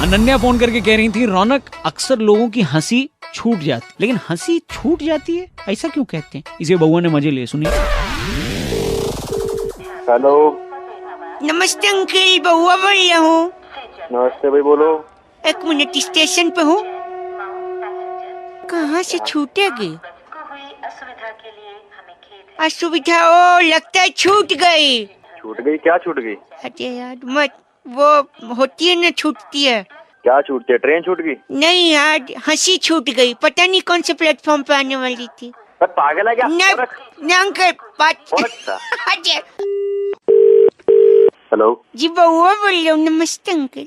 Ananya phone करके कह रही थी, रौनक अक्सर लोगों की हंसी छूट जाती, लेकिन हंसी छूट जाती है, ऐसा क्यों कहते हैं? इसे बउआ ने मजे लिए, सुनिए। हेलो, नमस्ते अंकल, बउआ बोल रहा हूँ। नमस्ते भाई, बोलो। एक मिनट, स्टेशन पे हूँ। कहाँ से छूटेगी? असुविधा, ओ लगता है छूट गई। छूट गई? क्या छूट गई? अरे यार मत, वो होती है ना, छूटती है। क्या छूटती है? ट्रेन छूट गई? नहीं यार, हंसी छूट गई, पता नहीं कौन से प्लेटफॉर्म पे आने वाली थी। पर पागल है क्या? ना अंकल, बात। अरे हेलो जी, बउआ बोल रहा हूँ। नमस्ते अंकल।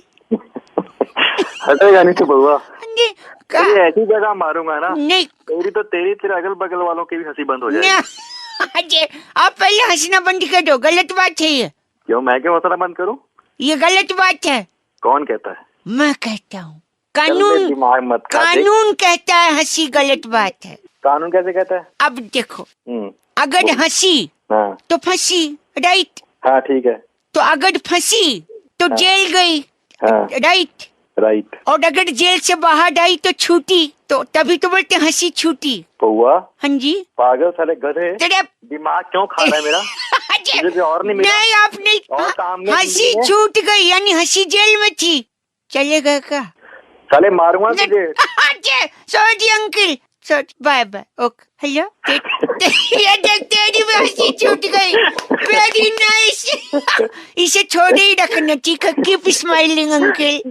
हटेगा नहीं तो बउआ, का? ऐसी जगह मारूंगा ना, नहीं तेरे अगल बगल वालों की भी हंसी बंद हो जाएगी। अजय, आप पहले हंसना बंद कर दो, गलत बात है ये। क्यों, मैं क्यों हंसना बंद करूं? ये गलत बात है। कौन कहता है? मैं कहता हूँ। कानून, दिमाग मत खा। कानून कहता है हंसी गलत बात है। कानून कैसे कहता है? अब देखो, अगर हंसी तो फंसी, राइट? हाँ ठीक है। तो अगर फंसी तो जेल गई, राइट? राइट। और अगर जेल से बाहर आई तो छूटी, तो तभी तो बोलते हंसी छूटी। बउआ, हाँ जी। पागल साले गधे, तेरे दिमाग क्यों खा रहा है मेरा? मुझे और नहीं मिला। नहीं, आप नहीं, हंसी छूट गई, यानी हंसी जेल में थी। चलेगा क्या? साले मारूंगा तुझे। Sorry uncle, sorry, bye bye, okay. Hello, ये देख, तेरी भी हंसी छूट गई। Very nice. इसे छोड़े ही रखना, ठीक है? Keep smiling uncle.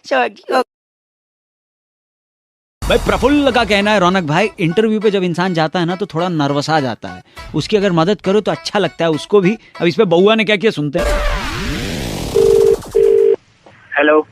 सॉरी। भाई प्रफुल्ल का कहना है, रौनक भाई, इंटरव्यू पे जब इंसान जाता है ना तो थोड़ा नर्वस आ जाता है, उसकी अगर मदद करो तो अच्छा लगता है उसको भी। अब इस पे बउआ ने क्या किया, सुनते हैं। Hello,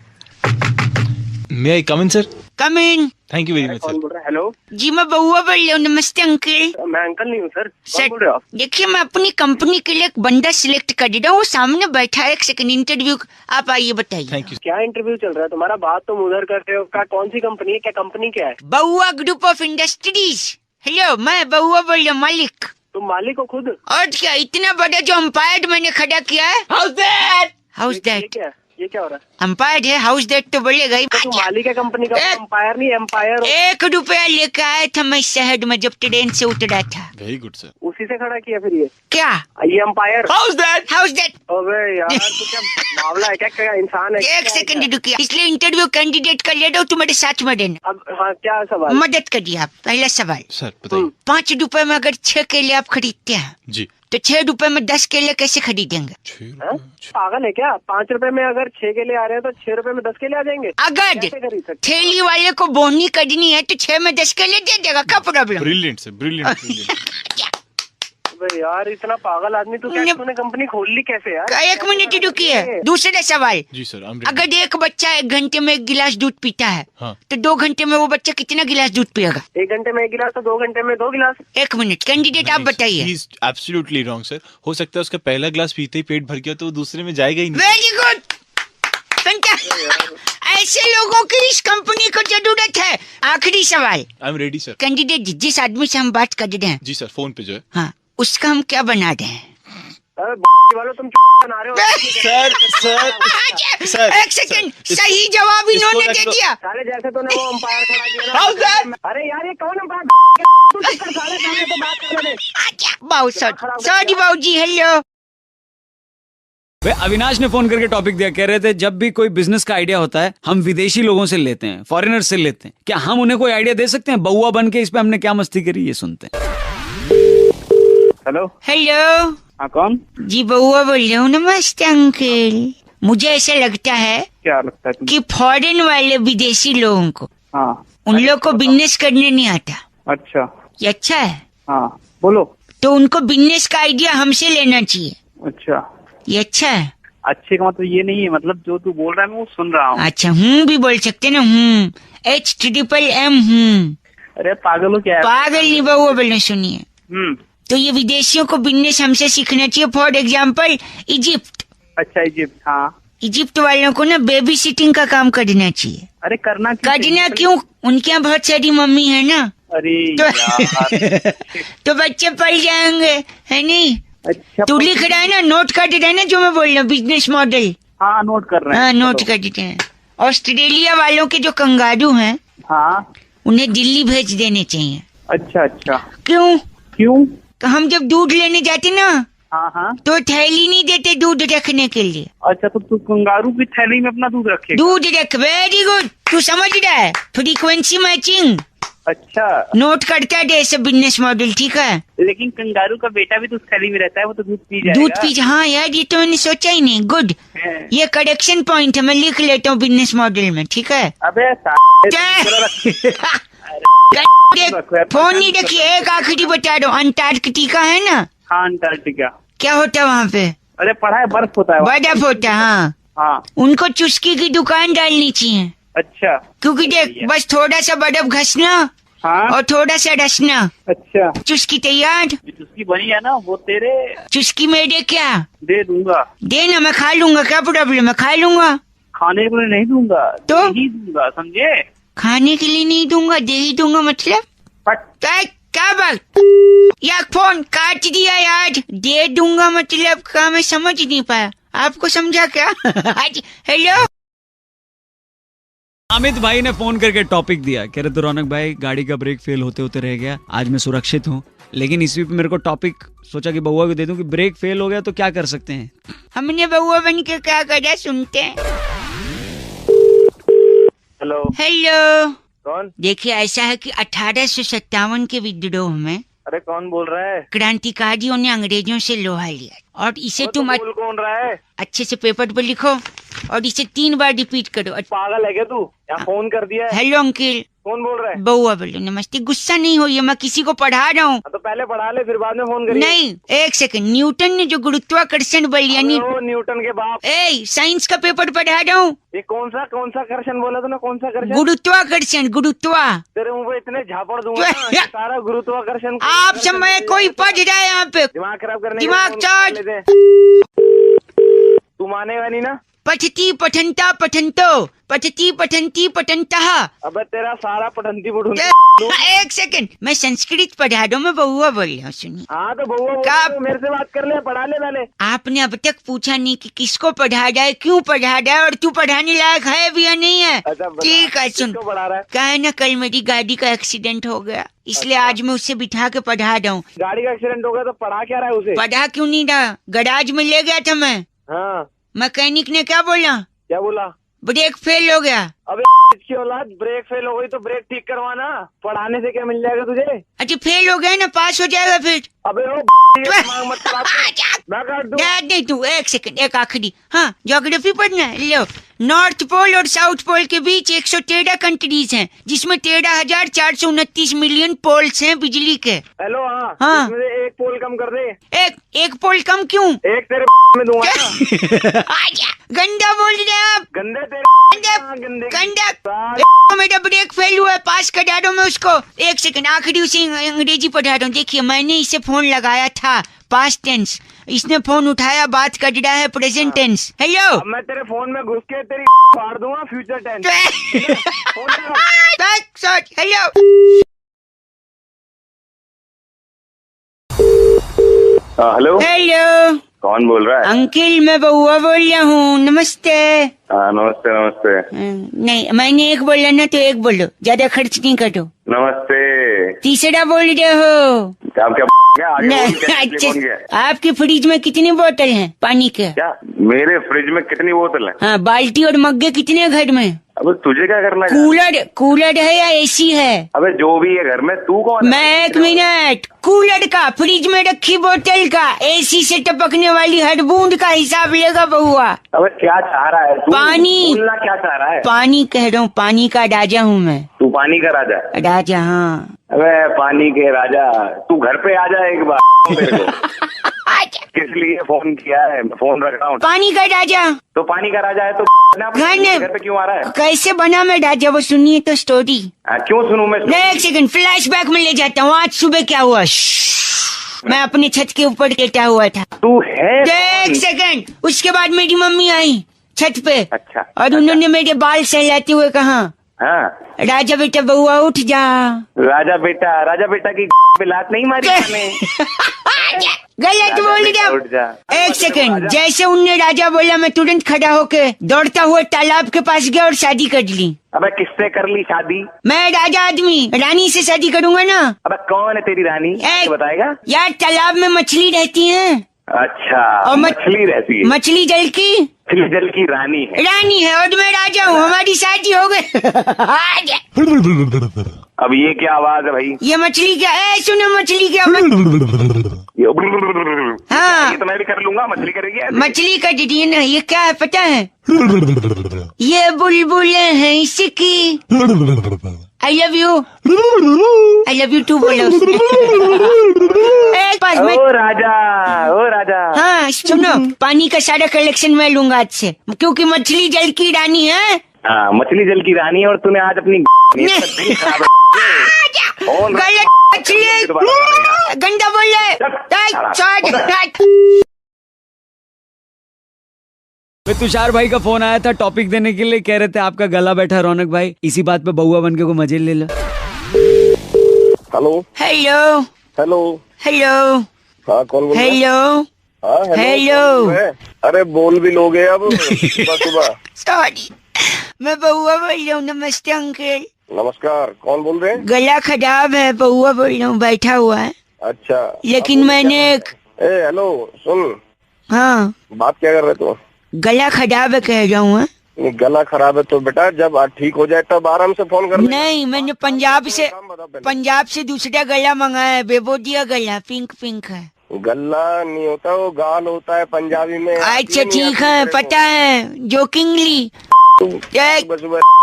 may I come in sir? Come in. Thank you very much sir. बोल रहा है? हेलो जी, मैं बउआ बोल रहा हूँ। नमस्ते अंकल। मैं अंकल नहीं हूँ सर। सर, बोल रहे हो आप? देखिए, मैं अपनी कंपनी के लिए एक बंदा सिलेक्ट कर रहा हूँ, वो सामने बैठा है। एक सेकंड, इंटरव्यू आप आइए, बताइए। Thank you. क्या इंटरव्यू चल रहा है तुम्हारा? बात तुम उधर कर रहे हो। क्या, कौन सी कंपनी है? क्या कंपनी क्या है? बउआ ग्रुप ऑफ इंडस्ट्रीज। हेलो, मैं बउआ बोल रहा हूँ, मालिक। तुम मालिक हो खुद? और क्या, इतना बड़ा जो अंपायर मैंने खड़ा किया है। House that. ये क्या हो रहा है? अंपायर है, हाउस दैट तो बोलेगा ही। तुम मालिक है कंपनी का, अंपायर नहीं, एम्पायर हो। 1 रुपया लेकर आया था मैं शहर में जब ट्रेन से उतरा था। Very good sir. उसी से खड़ा किया फिर ये? क्या? ये अंपायर? House that. अबे यार, तू क्या मामला है? क्या इंसान है? एक सेकंड रुकिए, इसलिए इंटरव्यू कैंडिडेट का ले दो, तुम्हारे साथ में रहना। अब हाँ, क्या सवाल? मदद करिए आप। पहला सवाल सर बताइए। 5 रुपए में अगर 6 केले आप खरीदते हैं जी, तो 6 रुपए में 10 केले कैसे खरीदेंगे? पागल है क्या? 5 रुपए में अगर 6 केले आ रहे हैं तो 6 रुपए में 10 केले आ जाएंगे? अगर कैसे खरीद सकते? ठेली वाले को बोनी करनी है तो 6 में 10 केले दे देगा, क्या प्रॉब्लम? Brilliant sir, brilliant. अबे यार, इतना पागल आदमी तू, क्या तूने कंपनी खोल ली कैसे यार? 1 मिनट रुकिए। दूसरा सवाल, जी सर, अगर एक बच्चा 1 घंटे में 1 गिलास दूध पीता है, हाँ, तो 2 घंटे में वो बच्चा कितना गिलास दूध पिएगा? 1 घंटे में 1 गिलास तो 2 घंटे में 2 गिलास। 1 मिनट, कैंडिडेट आप बताइए। Absolutely wrong sir. हो सकता है उसका पहला ग्लास पीते ही पेट भर गया तो वो दूसरे में जाएगा ही नहीं। Very good. ऐसे लोगों की इस कंपनी को जरूरत है। आखिरी सवाल। I am ready sir. Candidate, जिस आदमी से हम बात कर रहे हैं, जी सर, फोन पे जो है, हाँ, उसका हम क्या बना रहे हैं? अरे वालों, तुम बना रहे हो। सर 1 सेकंड, सही जवाब इन्होंने दे दिया। साले जैसे तूने वो अंपायर खड़ा किया ना। अरे यार, ये कौन अंपायर? साले तो बात करने दे। बाऊ सॉरी बाऊ जी। हेलो वे अविनाश ने फोन करके टॉपिक दिया, कह रहे थे जब भी कोई बिजनेस का आइडिया होता है हम विदेशी लोगों से लेते हैं, फॉरेनर्स से लेते हैं, क्या हम उन्हें कोई आइडिया दे सकते हैं? बउआ बन के इस पे हमने क्या मस्ती करी, ये सुनते हैं। हेलो, हेलो, कौन? जी बउआ बोल रहा हूँ। नमस्ते अंकल। मुझे ऐसा लगता है क्या लगता है कि फॉरेन वाले विदेशी लोगों को, हाँ, उन लोग को बिजनेस करने नहीं आता। अच्छा, ये अच्छा है? हाँ बोलो। तो उनको बिजनेस का आइडिया हमसे लेना चाहिए। अच्छा, ये अच्छा है? अच्छे का मतलब ये नहीं है, मतलब जो तू बोल रहा है मैं वो सुन रहा हूँ। अच्छा, भी बोल सकते ना, HMM। अरे पागल हो क्या? पागल नहीं बउआ बोलना, सुनिए। तो ये विदेशियों को बिजनेस हमसे सीखना चाहिए। For example Egypt. अच्छा, इजिप्ट, हाँ। इजिप्ट वालों को ना बेबी सिटिंग का काम करना चाहिए। अरे करना क्यों? उनके यहाँ बहुत सारी मम्मी है ना। अरे तो बच्चे पढ़ जाएंगे, है नहीं? अच्छा, तू लिख रहा है ना, नोट कर रहा है ना जो मैं बोल रहा हूँ, बिजनेस मॉडल। हाँ नोट कर रहे हैं। हाँ नोट कर देते हैं। ऑस्ट्रेलिया वालों के जो कंगारू हैं हाँ उन्हें दिल्ली भेज देने चाहिए। अच्छा अच्छा। क्यों? क्यों? हम जब दूध लेने जाते ना हाँ हाँ। तो थैली नहीं देते दूध रखने के लिए। अच्छा तो तू कंगारू की थैली में अपना दूध रखे? दूध रख। वेरी गुड, तू समझ रहा है। Frequency matching. अच्छा। नोट करता है ऐसे बिजनेस मॉडल। ठीक है। लेकिन कंगारू का बेटा भी तो उस थैली में रहता है, वो तो दूध पी जाएगा। दूध पी। हाँ यार ये तो मैंने सोचा ही नहीं। गुड, है। ये करेक्शन पॉइंट है, मैं लिख लेता हूँ बिजनेस मॉडल में। ठीक है। अबे फोन नहीं रखिए। एक आखिरी बता दो, अंटार्कटिका है ना? हाँ अंटार्कटिका। क्या होता है वहाँ पे? अरे पढ़ा है, बर्फ होता है वहाँ। बर्फ होता है। हाँ हाँ। उनको चुस्की की दुकान डालनी चाहिए। अच्छा। क्योंकि देख बस थोड़ा सा बर्फ घसना हाँ। और थोड़ा सा रसना, अच्छा। चुस्की तैयार। जिसकी बनी है ना वो तेरे चुस्की मेरे क्या दे दूंगा। देना, मैं खा लूंगा। क्या प्रॉब्लम है? खा लूंगा। खाने के लिए नहीं दूंगा तो? नहीं दूंगा, समझे? खाने के लिए नहीं दूंगा, दे ही दूंगा मतलब? क्या बात? या फोन काट दिया यार। दे दूंगा मतलब क्या? मैं समझ नहीं पाया। आपको समझा क्या? हेलो। अमित भाई ने फोन करके टॉपिक दिया, कह रहे तो रौनक भाई गाड़ी का ब्रेक फेल होते होते रह गया, आज मैं सुरक्षित हूँ। लेकिन इसी पे मेरे को टॉपिक सोचा कि बउआ को दे दूं कि ब्रेक फेल हो गया तो क्या कर सकते हैं। हमने बउआ बन के क्या करा, सुनते हैं। हेलो। हेलो। कौन? देखिए ऐसा है कि 1857 के विद्रोह में अरे कौन बोल रहा है? क्रांतिकारियों ने अंग्रेजों से लोहा लिया और इसे तुम बोल कौन रहा है? अच्छे से पेपर पर लिखो और इसे 3 बार रिपीट करो। पागल है क्या तू? यहाँ फोन कर दिया है। Hello uncle. कौन बोल रहा है? बउआ बोलो। नमस्ते। गुस्सा नहीं होइए, मैं किसी को पढ़ा रहा हूँ। तो पहले पढ़ा ले फिर बाद में फोन करिए। नहीं, एक सेकंड। न्यूटन ने जो गुरुत्वाकर्षण बल यानी न्यूटन के बाप। साइंस का पेपर पढ़ा रहा हूँ। ये कौन सा कर्षण बोला तूने? कौन सा कर्षण? गुरुत्वाकर्षण। गुरुत्वा। तेरे मुंह पे इतने झापड़ दूंगा ना, सारा गुरुत्वाकर्षण। आप समय कोई पढ़ रहा है यहाँ पे। दिमाग खराब करने दिमाग चार्ज। तू मानेगा नहीं ना? पठती पठंता पठंतो पठती पठंती पठंतः। अबे तेरा सारा पठंती बुढ़ू। एक सेकंड, मैं संस्कृत पढ़ा दूं। मैं बउआ बोल रहा हूँ, सुनिए। हाँ तो बउआ का- मेरे से बात कर ले, पढ़ा ले पहले। आपने अब तक पूछा नहीं कि किसको पढ़ा जाए, क्यों पढ़ा जाए और तू पढ़ाने लायक है भी या नहीं है। अच्छा, बता, ठीक है सुन। किसको पढ़ा रहा है? क्या है ना, कल मेरी गाड़ी का एक्सीडेंट हो गया, इसलिए आज मैं उससे बिठा के पढ़ा रहा हूँ। गाड़ी का एक्सीडेंट हो गया तो पढ़ा क्या रहा है उसे? पढ़ा क्यों नहीं रहा, गराज में ले गया था मैं। हाँ। मैकेनिक ने क्या बोला? क्या बोला? ब्रेक फेल हो गया। अबे इसकी औलाद, ब्रेक फेल हो गई तो ब्रेक ठीक करवाना। पढ़ाने से क्या मिल जाएगा तुझे? अच्छा फेल हो गया ना, पास हो जाएगा फिर। अबे वो दिमाग मत खराब कर। मैं काट दूं। नहीं तू एक सेकंड, एक आखिरी। हाँ ज्योग्राफी पढ़ना है। लो, नॉर्थ पोल और साउथ पोल के बीच 113 कंट्रीज हैं, जिसमें 13,429 मिलियन पोल्स हैं बिजली के। हेलो। हाँ हाँ। इसमें से एक पोल कम कर दे। एक पोल कम क्यों? एक तेरे में दूंगा ना। आजा, गंदा बोल रहे हैं आप। गंदे तेरे गंदे गंदा। मेरा ब्रेक फेल हुआ है, पास करा दो मैं उसको। एक सेकंड, आखिरी उसे अंग्रेजी पढ़ा रहा हूँ। देखिए मैंने इसे फोन लगाया था पास्ट टेंस, इसने फोन उठाया, बात कर रहा है प्रेजेंट टेंस। हेलो। अब मैं तेरे फोन में घुस के तेरी फाड़ दूंगा future tense. Hello. Hello. Hello. कौन बोल रहा है? अंकिल मैं बउआ बोल रहा हूँ। नमस्ते। नमस्ते नमस्ते। नहीं, मैंने एक बोला ना तो एक बोलो, ज्यादा खर्च नहीं करो। नमस्ते। तीसरा बोल रहे हो? आप क्या आगे बोल, क्या अच्छा, कौन गया? आपके फ्रिज में कितनी बोतल हैं पानी के? क्या मेरे फ्रिज में कितनी बोतल है? हाँ, बाल्टी और मग्गे कितने घर में? अबे तुझे क्या करना है? कूलर है या एसी है? अबे जो भी है घर में, तू कौन है? मैं एक मिनट, कूलर का, फ्रिज में रखी बोतल का, एसी से टपकने वाली हर बूंद का हिसाब लेगा बउआ। अबे क्या चाह रहा है तू? पानी। बोलना क्या चाह रहा है? पानी कह रहा हूँ, पानी का राजा हूँ मैं। तू पानी का राजा? राजा हाँ। अबे पानी के राजा, तू घर पे आ जा एक बार। मेरे को किस लिए फोन किया है? फोन रख रहा हूँ। पानी का राजा। तो पानी का राजा है तो घर पे क्यों आ रहा है? कैसे बना मैं राजा, वो सुनिए तो स्टोरी। क्यों सुनूं मैं? एक सेकंड, फ्लैशबैक में ले जाता हूँ। आज सुबह क्या हुआ? मैं अपने छत के ऊपर लेटा हुआ था। तू है? एक सेकंड, उसके बाद मेरी मम्मी आई छत पे। अच्छा। और उन्होंने मेरे बाल सहलाते हुए कहा, हाँ राजा बेटा बउआ उठ जा। राजा बेटा की पे लात नहीं मारी मैंने। गलत बोल उठ जा। रहा। एक सेकंड, जैसे उनने राजा बोला मैं तुरंत खड़ा होके दौड़ता हुआ तालाब के पास गया और शादी कर ली। अबे किससे कर ली शादी? मैं राजा आदमी रानी से शादी करूंगा ना। अबे कौन है तेरी रानी? ए, बताएगा? यार तालाब में मछली रहती है। अच्छा और मछली रहती है। मछली जल की मछली जल की रानी है और मैं राजा हूँ। हमारी शादी हो गई। अब ये क्या आवाज है भाई? ये मछली क्या है? सुनो मछली क्या ये हाँ ये तो मैं भी कर लूंगा। मछली करेगी ऐसे? मछली का दीदी ना, ये क्या है पता है? ये बुलबुल है इसकी। आई लव यू टू बोलो उसने। ओ राजा हाँ सुनो, पानी का सारा कलेक्शन मैं लूंगा आज से, क्योंकि मछली जल की रानी है। हाँ मछली जल की रानी है और तूने आज अपनी गलत मछली गंदा बोल रहे। तुषार भाई का फोन आया था टॉपिक देने के लिए, कह रहे थे आपका गला बैठा रौनक भाई, इसी बात पे बउआ बन के को मजे ले लो। हेलो हेलो हेलो हेलो हाँ कौन बोल रहा है? हेलो हाँ हेलो। अरे बोल भी लोगे अब सुबह। सॉरी, मैं बउआ बोल रहा हूँ। नमस्ते अंकल। नमस्कार, कौन बोल रहे हैं? गला खराब है, बउआ बोल रहा हूँ, बैठा हुआ है। अच्छा लेकिन मैंने हेलो सुन, हाँ बात क्या कर रहे तू? गला खराब है कह रहा हूँ। गला खराब है तो बेटा जब ठीक हो जाए तब आराम से फोन कर। नहीं, मैंने पंजाब से दूसरा गला मंगाया है, बेबोदिया गला, पिंक पिंक है। गला नहीं होता, वो गाल होता है पंजाबी में। अच्छा ठीक है, पता है, जोकिंगली।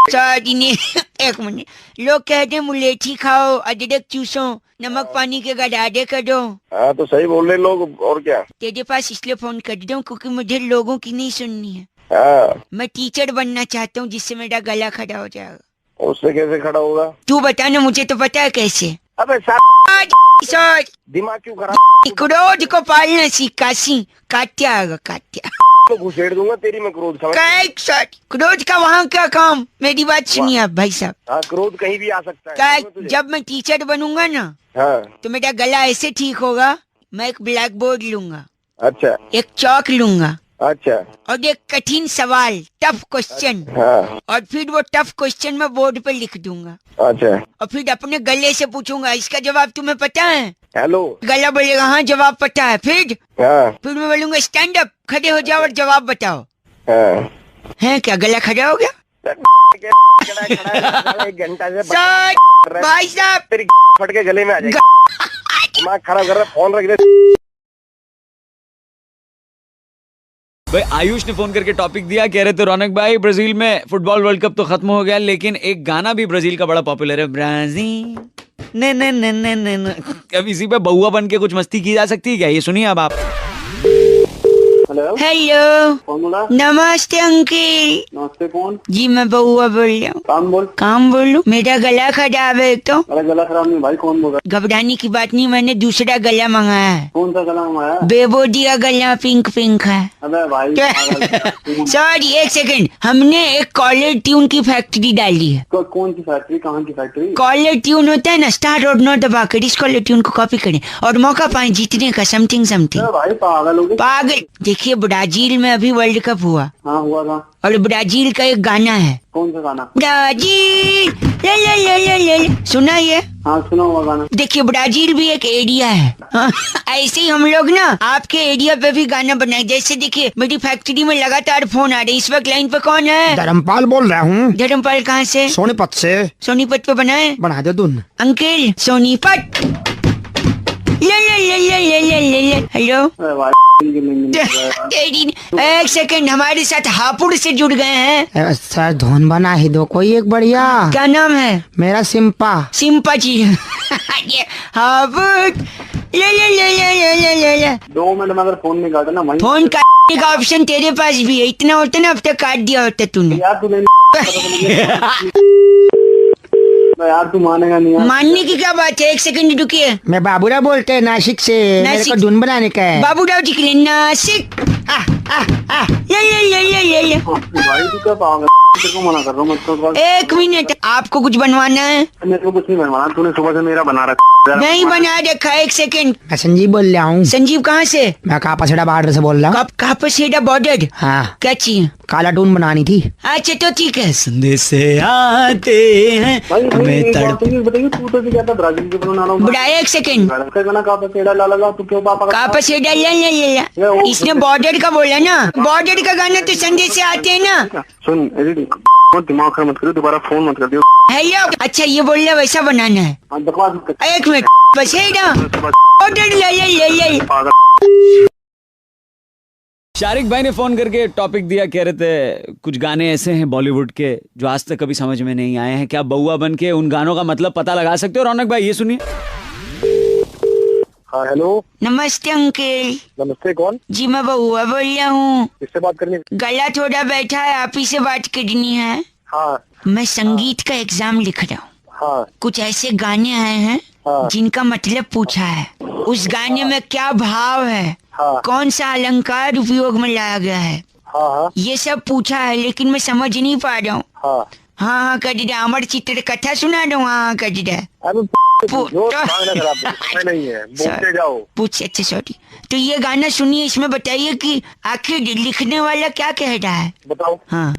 सॉरी नहीं, एक मिनट। लोग कहते हैं मुलेठी खाओ, अदरक चूसो, नमक पानी के गडाडे करो। हाँ तो सही बोल रहे लोग, और क्या? तेरे पास इसलिए फोन कर रहा हूँ क्योंकि मुझे लोगों की नहीं सुननी है। हाँ मैं टीचर बनना चाहता हूँ जिससे मेरा गला खड़ा हो जाएगा। उससे कैसे खड़ा होगा? तू बता ना, मुझे तो पता है कैसे। अबे सॉरी, दिमाग क्यों खराब? क्रोध को पालना सीख, काशी काट्या आएगा, काट्या तो घुसेड़ दूंगा तेरी मैं क्रोध समझ। क्रोध का वहाँ क्या काम? मेरी बात सुनिए आप भाई साहब। हाँ क्रोध कहीं भी आ सकता है। जब मैं टीचर बनूंगा ना, हाँ तो मेरा गला ऐसे ठीक होगा। मैं एक ब्लैक बोर्ड लूंगा, अच्छा एक चौक लूंगा, अच्छा, और एक कठिन सवाल, टफ क्वेश्चन, हाँ और फिर वो टफ क्वेश्चन मैं बोर्ड पे लिख दूंगा। अच्छा, और फिर अपने गले से पूछूंगा इसका जवाब तुम्हें पता है? हेलो, गला बोलेगा हाँ जवाब पता है। हाँ फिर मैं बोलूंगा स्टैंड अप, खड़े हो जाओ और जवाब बताओ। हाँ है क्या गला खड़ा हो गया? एक घंटा से भाई साहब तेरी फट के गले में आ जाएगी। दिमाग खराब कर रहा है, फोन रख दे। भाई आयुष ने फोन करके टॉपिक दिया, कह रहे थे रौनक भाई ब्राजील में फुटबॉल वर्ल्ड कप तो खत्म हो गया, लेकिन एक गाना भी ब्राजील का बड़ा पॉपुलर है, ब्राजील न न न न न न। अब इसी पे बउआ बन के कुछ मस्ती की जा सकती है क्या? ये सुनिए अब आप। हेलो हेलो, कौन बोला? नमस्ते अंकिल। नमस्ते, कौन? जी मैं बउआ बोल रहा हूँ। काम बोलूं? मेरा गला खराब है तो। अरे गला खराब नहीं भाई, कौन बोल रहा? घबराने की बात नहीं, मैंने दूसरा गला मंगाया है। कौन सा गला मंगाया? बेबोदिया गला, पिंक पिंक है। अबे भाई सॉरी एक सेकंड, हमने एक कॉलर ट्यून की फैक्ट्री डाली है। कौन सी फैक्ट्री? कहाँ की फैक्ट्री? कॉलर ट्यून होता है ना, स्टार और नोट दबाकर इस कॉलर ट्यून को कॉपी करें और मौका पाए जीतने का, समथिंग समथिंग। भाई पागल हो गए। पागल, देखिए ब्राजील में अभी वर्ल्ड कप हुआ। हाँ हुआ था। और ब्राजील का एक गाना है। कौन सा गाना? ब्राजील ले ले ले ले ले ले, सुना ये? हाँ सुना हुआ गाना। देखिए ब्राजील भी एक एरिया है। हाँ, ऐसे ही हम लोग ना आपके एरिया पे भी गाना बनाए। जैसे देखिए मेरी फैक्ट्री में लगातार फोन आ रहे, इस वक्त लाइन पे कौन है? धर्मपाल बोल रहा हूँ। धर्मपाल कहाँ से? सोनीपत से। सोनीपत पे बनाए? बना दे दून। अंकल सोनीपत ले ले ले ले ले ले ले ले। हेलो एक सेकंड, हमारे साथ हापुड़ से जुड़ गए हैं। सर धोन बना ही दो कोई एक बढ़िया। क्या नाम है? मेरा सिम्पा। सिम्पा जी। ये हापुड़ ले ले ले ले ले ले ले ले। 2 मिनट में अगर फोन नहीं काटा ना, फोन काटने का ऑप्शन तेरे पास भी है, इतना होता ना अब तक काट दिया होता तूने। यार तूने यार तू मानेगा नहीं यार। मानने की क्या बात है, एक सेकंड रुकिए। मैं बाबूराव बोलते हैं नासिक से। मेरे नासिक? को धुन बनाने का है। बाबूराव जी के लिए नासिक। ये। भाई तू क्या पागल, तेरे को मना कर रहा हूँ मत कर। एक मिनट, आपको कुछ बनवाना है? मेरे को कुछ नहीं बनवाना, तूने सुबह से मेरा बना रखा। नहीं बना रखा, एक सेकंड। मैं संजीव बोल रहा हूँ। संजीव कहाँ से? मैं कापासेड़ा बॉर्डर से बोल रहा हूँ। कहाँ पर सेड़ा बॉर्डर? हाँ, क्या चाहिए? काला टून बनानी थी। अच्छा तो ठीक है। संदेश से आते हैं भाई हमें एक बात तड़प। तो ये बताइए, तू तो क्या था ब्राजील के बना रहा हूँ। बुढ़ाया एक सेकंड। गाना कहाँ पर ला लगा तू क्यों पापा कहाँ पर सेड़ा ले। इसने बॉर्डर का बोला ना, बॉर्डर का गाना तो संदेश से आते हैं ना। सुन मत दिमाग खराब मत करियो, दोबारा फोन मत कर दियो। हेलो, अच्छा ये बोल रहा वैसा बनाना है। हाँ, बकवास मत कर। एक मिनट बस है ना, बॉर्डर ले। पागल। शारिक भाई ने फोन करके टॉपिक दिया, कह रहे थे कुछ गाने ऐसे हैं बॉलीवुड के जो आज तक कभी समझ में नहीं आए हैं, क्या बउआ बन के उन गानों का मतलब पता लगा सकते हो? रौनक भाई ये सुनिए। हाँ हेलो, नमस्ते अंकल नमस्ते। कौन? जी मैं बउआ बोल रहा हूँ। किससे बात करनी? गला थोड़ा बैठा है, आप ही से बात करनी है। हाँ मैं संगीत का एग्जाम लिख रहा हूँ। हाँ कुछ ऐसे गाने आए हैं हाँ। जिनका मतलब पूछा है। उस गाने में क्या भाव है, हाँ। कौन सा अलंकार उपयोग में लाया गया है, हाँ हाँ ये सब पूछा है, लेकिन मैं समझ नहीं पा रहा हूँ। हाँ। हाँ कर दिया, अमर चित्र कथा सुना दो। हाँ कर दिया। अरे पू- जो मांगना खराब है, नहीं है, बोलते जाओ। पूछ, अच्छा सॉरी। तो ये गाना सुनिए, इसमें बताइए कि आखिर लिखने वाला क्या कह रहा है। बताओ। हाँ।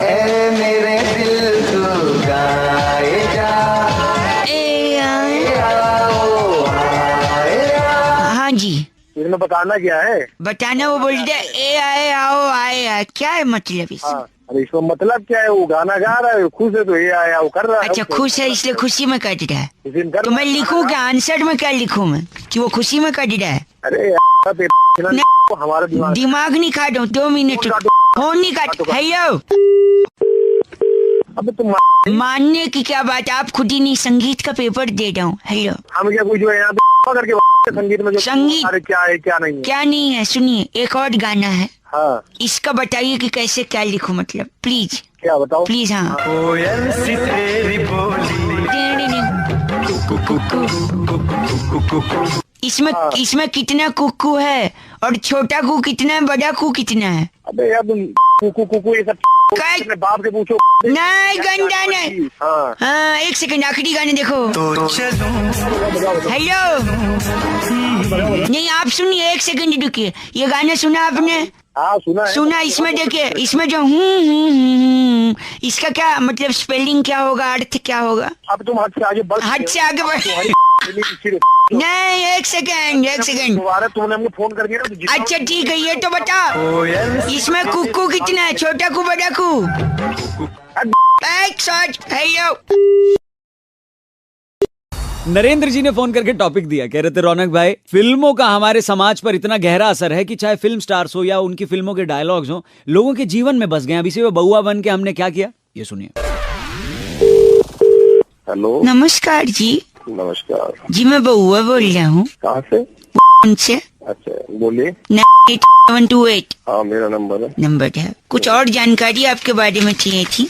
हाँ जी इसमें बताना क्या है? बताना, वो बोलते हैं ए आए आओ आए आए, क्या है मतलब इसमें? हाँ, अरे इसमें मतलब क्या है? वो गाना गा रहा है, खुश है तो ये आया वो कर रहा है। अच्छा खुश है इसलिए खुशी में कट रहा है। उस दिन कर तो मैं लिखूं क्या, आंसर में क्या लिखूं मैं कि वो खुशी में कट रहा है? अरे यार, तेरा हमारा दिमाग दिमाग नहीं काटो, 2 मिनट फोन नहीं काट। हेलो, अबे तुम मानने की क्या बात, आप खुद ही नहीं, संगीत का पेपर दे रहा हूँ। हेलो, हम क्या कुछ जो है यहाँ पे करके संगीत में जो संगीत- अरे क्या है क्या नहीं है। क्या नहीं है? सुनिए, एक और गाना है, हाँ इसका बताइए कि कैसे क्या लिखूं, मतलब प्लीज क्या बताओ? प्लीज। हाँ इसमें कितना कुक्कू है, और छोटा कू कितना है, बड़ा कू कितना है? अबे यार तुम कुकू ये सब काय- अपने बाप से पूछो। नहीं गंदा नहीं। हाँ हाँ एक सेकंड, आखिरी गाने देखो। हेलो, नहीं आप सुनिए, एक सेकंड रुकिए। ये गाना सुना आपने? हाँ सुना है। सुना, इसमें देखिए, इसमें जो इसका क्या मतलब, स्पेलिंग क्या होगा, अर्थ क्या होगा? अब तुम हद से आगे बढ़ हद से आगे बढ़। तुम्हारी नहीं एक सेकंड दोबारा तुमने हमको फोन करके ना तो जितना- अच्छा ठीक है, ये तो बता, इसमें कुक्कू कितना है, छोटा कू बड़ा कू? एक सच। हेलो, नरेंद्र जी ने फोन करके टॉपिक दिया, कह रहे थे रौनक भाई, फिल्मों का हमारे समाज पर इतना गहरा असर है कि चाहे फिल्म स्टार्स हो या उनकी फिल्मों के डायलॉग्स हो, लोगों के जीवन में बस गए। अभी से वो बउआ बन के हमने क्या किया, ये सुनिए। हेलो नमस्कार जी। नमस्कार। जी मैं बउआ बोल रहा हूँ। कहाँ से? उनसे अच्छा बोलिए। 9728 हाँ मेरा नंबर है। नंबर है। कुछ और जानकारी आपके बारे में चाहिए थी।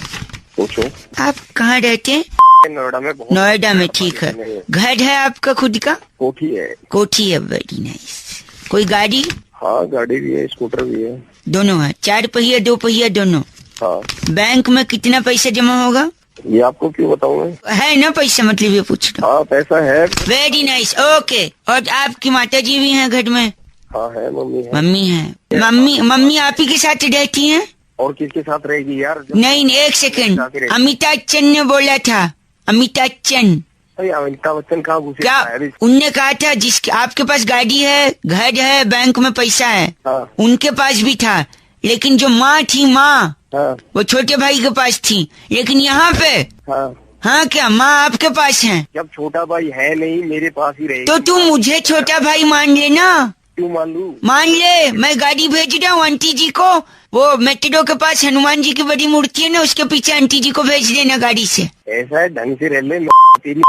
पूछो। आप कहाँ रहते हैं? नोएडा में। नोएडा में, ठीक है। घर है आपका खुद का? कोठी है। कोठी है, वेरी नाइस। कोई गाड़ी? हाँ गाड़ी भी है, स्कूटर भी है। दोनों है, 4 पहिया 2 पहिया दोनों? हाँ। बैंक में कितना पैसा जमा होगा? ये आपको क्यों बताऊँ मैं? है ना पैसा, मतलब ये पूछ रहा हूँ। हाँ पैसा है। Very nice, okay. और आपकी माता जी भी हैं घर में? हाँ है, मम्मी है। मम्मी है। मम्मी आप ही के साथ रहती हैं? और किसके साथ रहेगी यार? नहीं एक सेकंड, अमिताभ बच्चन ने बोला था, अमिताभ बच्चन। अरे अमिताभ बच्चन कहाँ घुसे? क्या उनने कहा था, जिसके आपके पास गाड़ी है, घर है, बैंक में पैसा है, हाँ। उनके पास भी था, लेकिन जो माँ थी, माँ हाँ वो छोटे भाई के पास थी, लेकिन यहाँ पे हाँ। हाँ क्या माँ आपके पास है? जब छोटा भाई है नहीं, मेरे पास ही रहेगी। तो तू मुझे छोटा भाई मान लेना। क्यों मान लूं? मान ले, मैं गाड़ी भेज रहा हूँ आंटी जी को, वो मेट्रो के पास हनुमान जी की बड़ी मूर्ति है ना, उसके पीछे आंटी जी को भेज देना गाड़ी से। ऐसा है, ढंग से रह ले। तेरी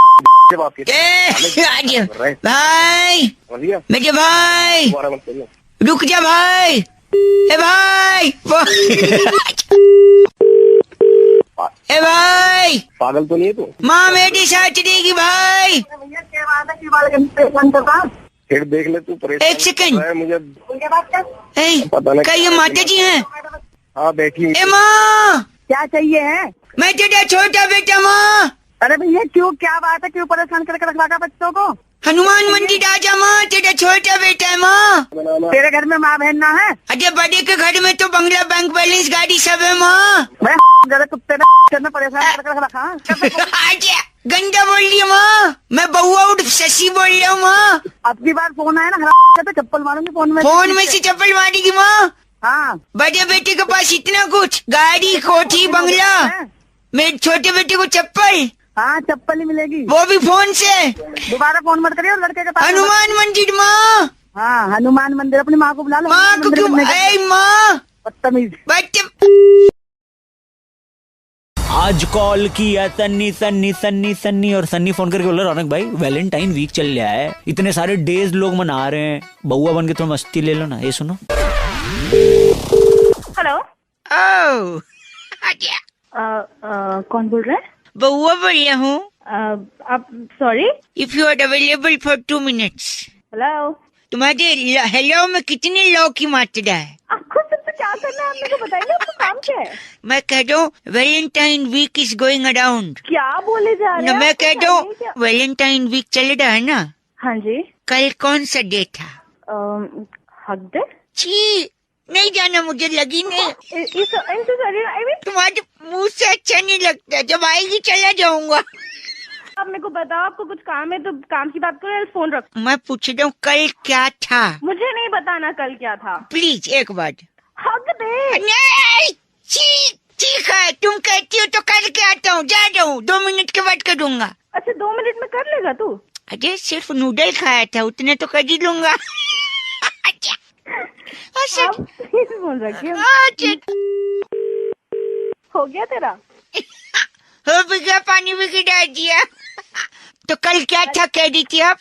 से बात कर। भाई समझिए? मेरे भाई दोबारा मत करना। रुक जा भाई, ए भाई ए भाई पागल तो नहीं है तू? माँ मेरी साथ रहेगी भाई। फिर देख ले तू, परेशान एक सेकंड। कर रहा है मुझे। पता नहीं क्या ये माता जी हैं? हाँ बैठी हुई। ए माँ, क्या चाहिए है? मैं तेरा छोटा बेटा माँ। अरे भैया क्यों, क्या बात है, क्यों परेशान करके रखवा का बच्चों को? हनुमान मंदिर आजा माँ, तेरा छोटा बेटा है माँ। तेरे घर में माँ बहन ना है? अरे बड़े के घर में तो बंगला, बैंक बैलेंस, गाड़ी सब है माँ। मैं जरा कुत्ते ने परेशान करके रखा। आजा, गंदा बोल रही है माँ। मैं बउआ उठ शशि बोल रहा हूँ माँ। अब की बार फोन आया ना तो चप्पल मारूंगी फोन में। फोन में से चप्पल मारेगी माँ। हाँ बड़े बेटे के पास इतना कुछ, गाड़ी, कोठी, बंगला, मेरे छोटे बेटे को चप्पल, हाँ चप्पल ही मिलेगी, वो भी फोन से। दोबारा फोन मत करिए लड़के के पास। हनुमान मंदिर माँ। हाँ हनुमान मंदिर, अपनी माँ को बुला लो। माँ को क्यों? ए माँ, बदतमीज। बच्चे आज कॉल किया सन्नी सन्नी सन्नी सन्नी, और सन्नी फोन करके बोला रौनक भाई वैलेंटाइन वीक चल रहा है, इतने सारे डेज लोग मना रहे हैं, बउआ बन के थोड़ा मस्ती ले लो ना। ये सुनो। हेलो। ओ आजा, कौन बोल रहा है? बउआ बोल रहा हूँ। आप sorry. If you are available for 2 minutes। Hello. तुम्हारे हेलो में कितने लौ की मात्रा है? आपको सबसे क्या करना है, आप मेरे को बताइए, आपको काम क्या है? मैं कह रहा हूँ Valentine week is going around. क्या बोले जा रहे ना हैं? मैं आपको कह रहा हूँ चाहिए क्या? वैलेंटाइन वीक चल रहा है ना, हाँ जी। कल कौन सा डे था? हक दे। छी, नहीं जाना, मुझे लगी नहीं। तुम्हारे मुंह से अच्छा नहीं लगता, जब आएगी चला जाऊंगा। आप मेरे को बताओ, आपको कुछ काम है तो काम की बात करो या फोन रखो। मैं पूछ रहा हूँ कल क्या था? मुझे नहीं बताना कल क्या था। प्लीज एक बार। हक दे। नहीं, छी, ठीक है, तुम कहती हो तो करके आता हूँ, जा रहा हूँ, 2 मिनट के बाद करूंगा। अच्छा 2 मिनट में कर लेगा तू? अरे सिर्फ नूडल खाया था, उतने तो कर ही लूंगा। अच्छा, आप प्लीज फोन रखिए। हो गया तेरा? हो भी गया, पानी भी गिरा दिया। तो कल क्या था कह रही थी आप?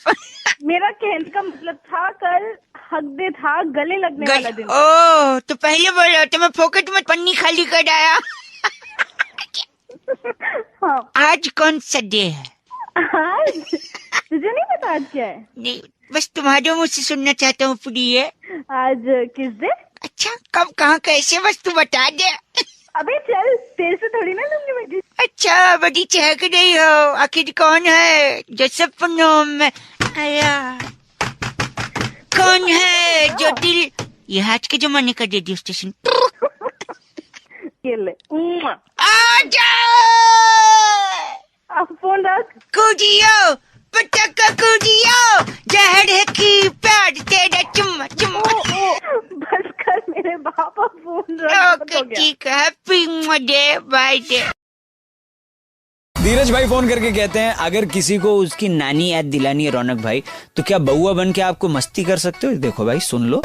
मेरा कहने का मतलब था कल हक दे था, गले लगने वाला दिन। ओ, तो पहले बोला तो मैं फोकट में पन्नी खाली कर आया। हाँ। आज कौन सा डे है? आज तुझे नहीं पता आज क्या है? नहीं, बस तुम्हारे मुझ से सुनना चाहता हूँ प्रिय। आज किस दिन? अच्छा, कब, कहाँ, कैसे, बस तू बता दे। अबे चल, तेरे से थोड़ी ना लूंगी मैं। अच्छा, बड़ी चहक रही हो, आखिर कौन है जो सपनों में आया? कौन है जो दिल, ये आज के जमाने का रेडियो स्टेशन। ये ले। आजा, आप फोन रख। कूदियो पटका कूदियो, जहर है की प्यार तेरा चुम्मा चुम्मा। बस कर मेरे बाप, अब फोन रख। ओके ठीक है, हैप्पी डे, बाय डे। धीरज भाई फोन करके कहते हैं अगर किसी को उसकी नानी याद दिलानी है रौनक भाई, तो क्या बउआ बन के आपको मस्ती कर सकते हो? देखो भाई सुन लो।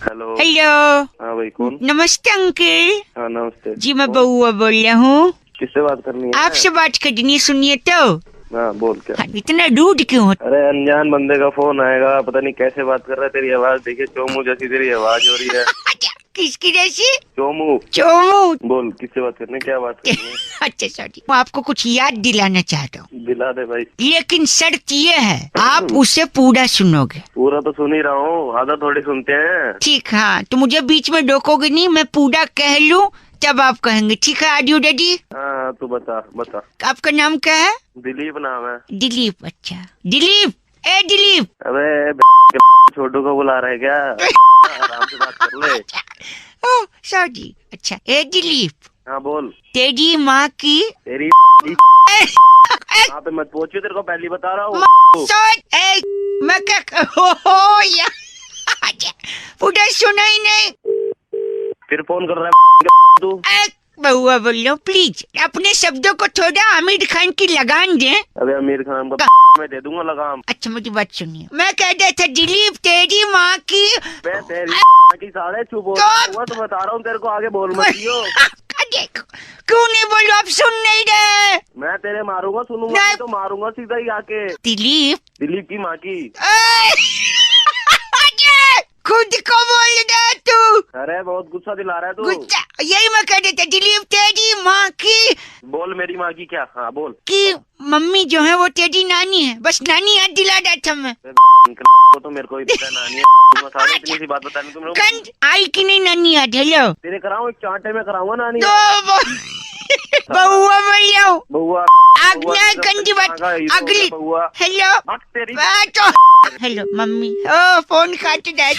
हेलो। हेलो। हाँ भाई कौन? नमस्ते अंकल। हाँ नमस्ते। जी मैं बउआ बोल रहा हूँ। किससे बात करनी है? आपसे बात करनी, सुनिए तो। हाँ बोल क्या? हाँ, इतना रूड क्यों होता? अरे अनजान बंदे का फोन आएगा, पता नहीं कैसे बात कर रहा है, तेरी आवाज देखिए चोमू जैसी तेरी आवाज हो रही है। किसकी जैसी? चोमू। चोमू। बोल किससे बात करनी, क्या बात करनी है? अच्छा सॉरी, मैं आपको कुछ याद दिलाना चाहता हूँ, दिला दे भाई। लेकिन शर्त ये है आप उसे पूरा सुनोगे। पूरा तो सुन ही रहा हूँ, आधा थोड़ी सुनते हैं। ठीक, हाँ तो मुझे बीच में रोकोगे नहीं, मैं पूरा कह लूँ तब आप कहेंगे, ठीक है? Are you ready? हाँ तू बता बता। आपका नाम क्या है? दिलीप नाम है। दिलीप। अच्छा दिलीप, ए दिलीप। अबे छोटू को बुला रहे क्या? आराम से बात कर ले। Oh sorry. अच्छा ए दिलीप। हाँ बोल। तेरी माँ की तेरी वहाँ पे मत पहुंचियो, तेरे को पहले बता रहा हूँ। मैं क्या हो या पूरा सुना ही नहीं। फिर फोन कर रहा है तू। बउआ बोल लो, प्लीज अपने शब्दों को थोड़ा आमिर खान की लगान दे। अबे आमिर खान को मैं दे दूंगा लगाम। अच्छा मेरी बात सुनिए, मैं कह रहा था दिलीप तेरी माँ की। तेरी की साढ़े चुप हो तो बता रहा हूँ तेरे को, आगे बोल मत दियो। क्यों नहीं बोलो, आप सुन नहीं रहे? मैं तेरे मारूंगा, सुनूंगा तो मारूंगा सीधा ही आके। दिलीप। दिलीप की माँ की। खुद को बोल रहा है तू। अरे बहुत गुस्सा दिला रहा है तू। गुस्सा, यही मैं कह देता दिलीप, तेरी माँ की बोल मेरी माँ की क्या? हाँ बोल। कि मम्मी जो है वो तेरी नानी है, बस नानी याद दिला रहा था मैं। वो तो मेरे को ही पता नानी है। सारी इतनी सी बात बतानी तुम लोग। कंद आई कि नहीं नानी याद? हेलो तेरे कराऊं, एक चांटे में कराऊंगा नानी। बउआ बोल रहा हूँ। बउआ आज्ञा गंदी बात अगली। बउआ हेलो तेरी हेलो मम्मी, ओ फोन काट दे।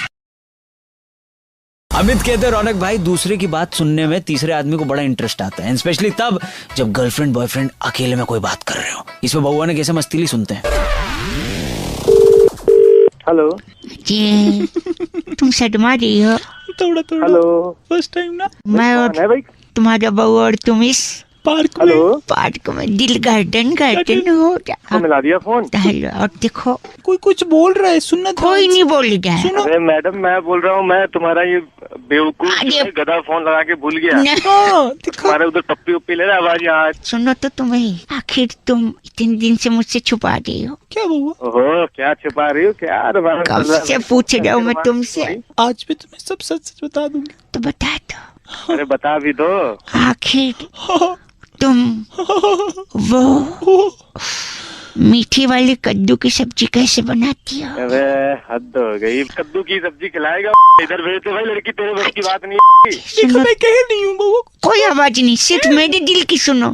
अमित कहते हैं रौनक भाई दूसरे की बात सुनने में तीसरे आदमी को बड़ा इंटरेस्ट आता है, स्पेशली तब जब गर्लफ्रेंड बॉयफ्रेंड अकेले में कोई बात कर रहे हो। इसमें बउआ ने कैसे मस्तीली सुनते हैं। हेलो जी तुम शर्मा रही हो? थोड़ा थोड़ा। हेलो फर्स्ट टाइम ना मैं कौन और है भाई? तुम्हारा बउआ और तुम इस पार्क में। हेलो पार्क में दिल गार्डन हो तो मिला दिया फोन। हेलो और देखो कोई कुछ बोल रहा है, सुनना था। कोई नहीं बोल रहा है। अरे मैडम मैं बोल रहा हूँ, मैं तुम्हारा ये बेवकूफ अरे। जो है, गधा फोन लगा के भूल गया। न- तुम्हारे उधर टप्पी उप्पी ले रहा है आवाज यहाँ। सुनो तो तुम्हें, आखिर तुम इतने दिन से मुझसे छुपा रही हो। क्या हुआ? ओहो क्या छुपा रही हो? क्या रोमांस कब चल रहा है? से पूछ रहा हूँ मैं तुमसे, आज भी तुम्हें सब सच सच बता दूंगी। तो बता दो अरे बता भी दो। आखिर तुम वो मीठी वाली कद्दू की सब्जी कैसे बनाती हो? अरे हद हो गई, कद्दू की सब्जी खिलाएगा इधर भेज दे भाई, लड़की तेरे बस की बात नहीं है। सुनो, मैं कह नहीं हूँ बउआ। कोई आवाज नहीं, सिर्फ मेरे दिल की सुनो।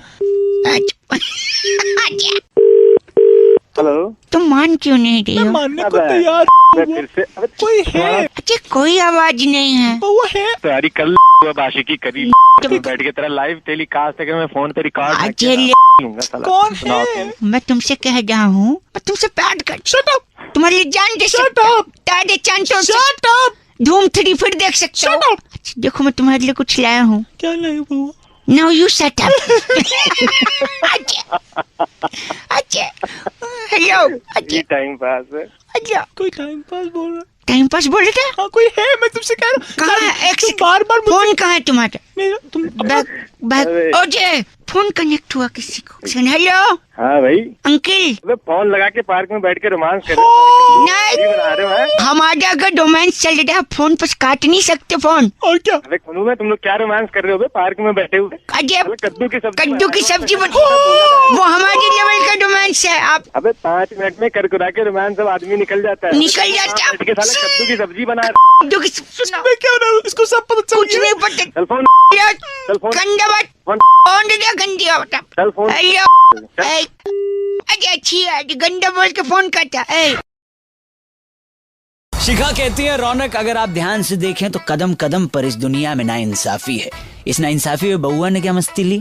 हेलो तुम मान क्यों नहीं रही मैं हो? मानने को अबे, तैयार मैं हूँ। फिर से अबे, कोई है अच्छा कोई आवाज नहीं है। बउआ है। तैयारी कल आशिकी करी बैठ के तेरा लाइव टेलीकास्ट है, मैं फोन पे रिकॉर्ड अजय लूंगा साला। कौन सुनाओ है? तुम। मैं तुमसे कह रहा हूँ, मैं तुमसे प्यार कर, शट अप, तुम्हारे लिए जान दे Shut सकता हूँ, up! तारे चांद तोड़ सकता शट अप। हूँ, धूम 3 फिर देख सकता हूँ। Shut up! अच्छा, देखो मैं तुम्हारे लिए कुछ लाया हूँ। क्या लाए बउआ? Now you shut up. अच्छा हेलो ये अच्छा टाइम पास है। अच्छा कोई टाइम पास बोल रहा है। टाइम पास बोल रहे थे? हाँ कोई है, मैं तुमसे कह रहा हूँ। कहाँ है? एक तुम सेकंड, बार बार फोन कहाँ है तुम्हारा? मेरा तुम बैक बैक अरे। ओजे फोन कनेक्ट हुआ किसी को। सुन हेलो हाँ भाई, अंकिल, अबे फोन लगा के पार्क में बैठ के रोमांस कर रहे हो, नहीं बना रहे हो हैं? हमारा अगर रोमांस चल रहा है फोन पर काट नहीं सकते फोन। और क्या? अबे खुनू में तुम लोग क्या रोमांस कर रहे हो बे पार्क में बैठे हुए? अजय अबे कद्दू की सब्जी वो हमारे लेवल का रोमांस है। आप अबे 5 मिनट में करकुरा के रोमांस सब आदमी निकल जाता है। निकल जाता है। बैठ के साला कद्दू की सब्जी बना कद्दू की सुनो मैं क्या रहा हूँ? इसको सब पता चल कुछ गया। नहीं पता। चल फोन फोन। गंदा बात फोन कौन दिया गंदी बात? चल फोन हेलो ए, अरे अच्छी है, गंदा बोल के फोन करता है। शिखा कहती है रौनक अगर आप ध्यान से देखें तो कदम कदम पर इस दुनिया में नाइंसाफी है। इस नाइंसाफी में बउआ ने क्या मस्ती ली।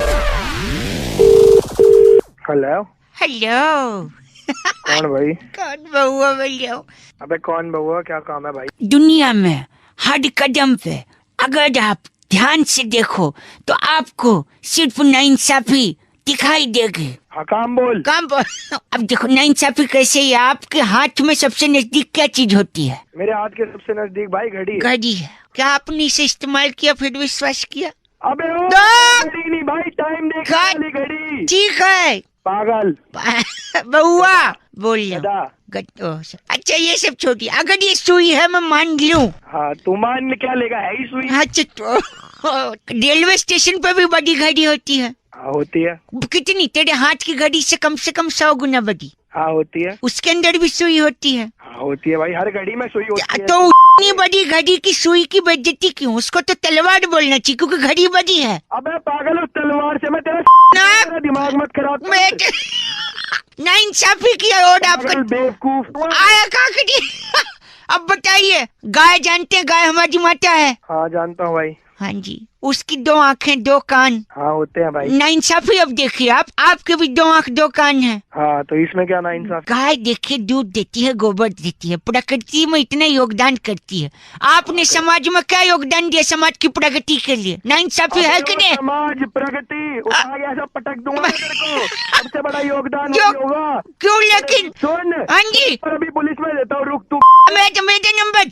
हेलो हेलो कौन भाई? कौन बउआ बोल रहे हो? अबे कौन बउआ, क्या काम है भाई? दुनिया में हर कदम पे अगर आप ध्यान से देखो तो आपको सिर्फ नाइंसाफी दिखाई देगी। हाँ काम बोल। काम पर अब देखो नाइंसाफी कैसे है। आपके हाथ में सबसे नजदीक क्या चीज होती है? मेरे हाथ के सबसे नजदीक भाई घड़ी है। घड़ी है। क्या आपने इसे इस्तेमाल किया फिर विश्वास किया? अबे ओ दो! घड़ी नहीं भाई, टाइम देख घड़ी। वाली घड़ी। ठीक है पागल बउआ बोल लो। गधा। अच्छा ये सब छोटी, अगर ये सुई है मैं मान लूं। हाँ तू मान क्या लेगा, है ही सुई। अच्छा तो रेलवे स्टेशन पे भी बड़ी घड़ी होती है। हाँ होती है। कितनी? तेरे हाथ की घड़ी से कम 100 गुना बड़ी। हाँ होती है। उसके अंदर भी सुई होती है। हाँ होती है भाई, हर घड़ी में सुई होती है। तो उतनी बड़ी घड़ी की सुई की बेइज्जती क्यों? उसको तो तलवार बोलना चाहिए क्योंकि घड़ी बड़ी है। अबे पागल, उस तलवार से मैं तेरा ना दिमाग मत खराब कर। नाइंसाफी किया और आपका पागल बेवकूफ। आया काकड़ी। अब बताइए, गाय जानते हैं? गाय हमारी माता है। हाँ जानता हूँ भाई। हाँ जी, उसकी 2 आंखें 2 कान। हाँ होते हैं भाई। नाइंसाफी अब देखिए आप, आपके भी 2 आंख 2 कान है। हाँ तो इसमें क्या नाइंसाफ? गाय देखिए दूध देती है, गोबर देती है, प्रकृति में इतना योगदान करती है। आपने समाज में क्या योगदान दिया समाज की प्रगति के लिए? नाइंसाफी है कि नहीं? समाज प्रगति उठा के ऐसा पटक दूंगा मैं तेरे को। सबसे बड़ा योगदान क्यों? वही होगा। क्यों लेकिन? सुन, हाँ जी, पर अभी पुलिस में देता हूँ, रुक तू। मेरा नंबर,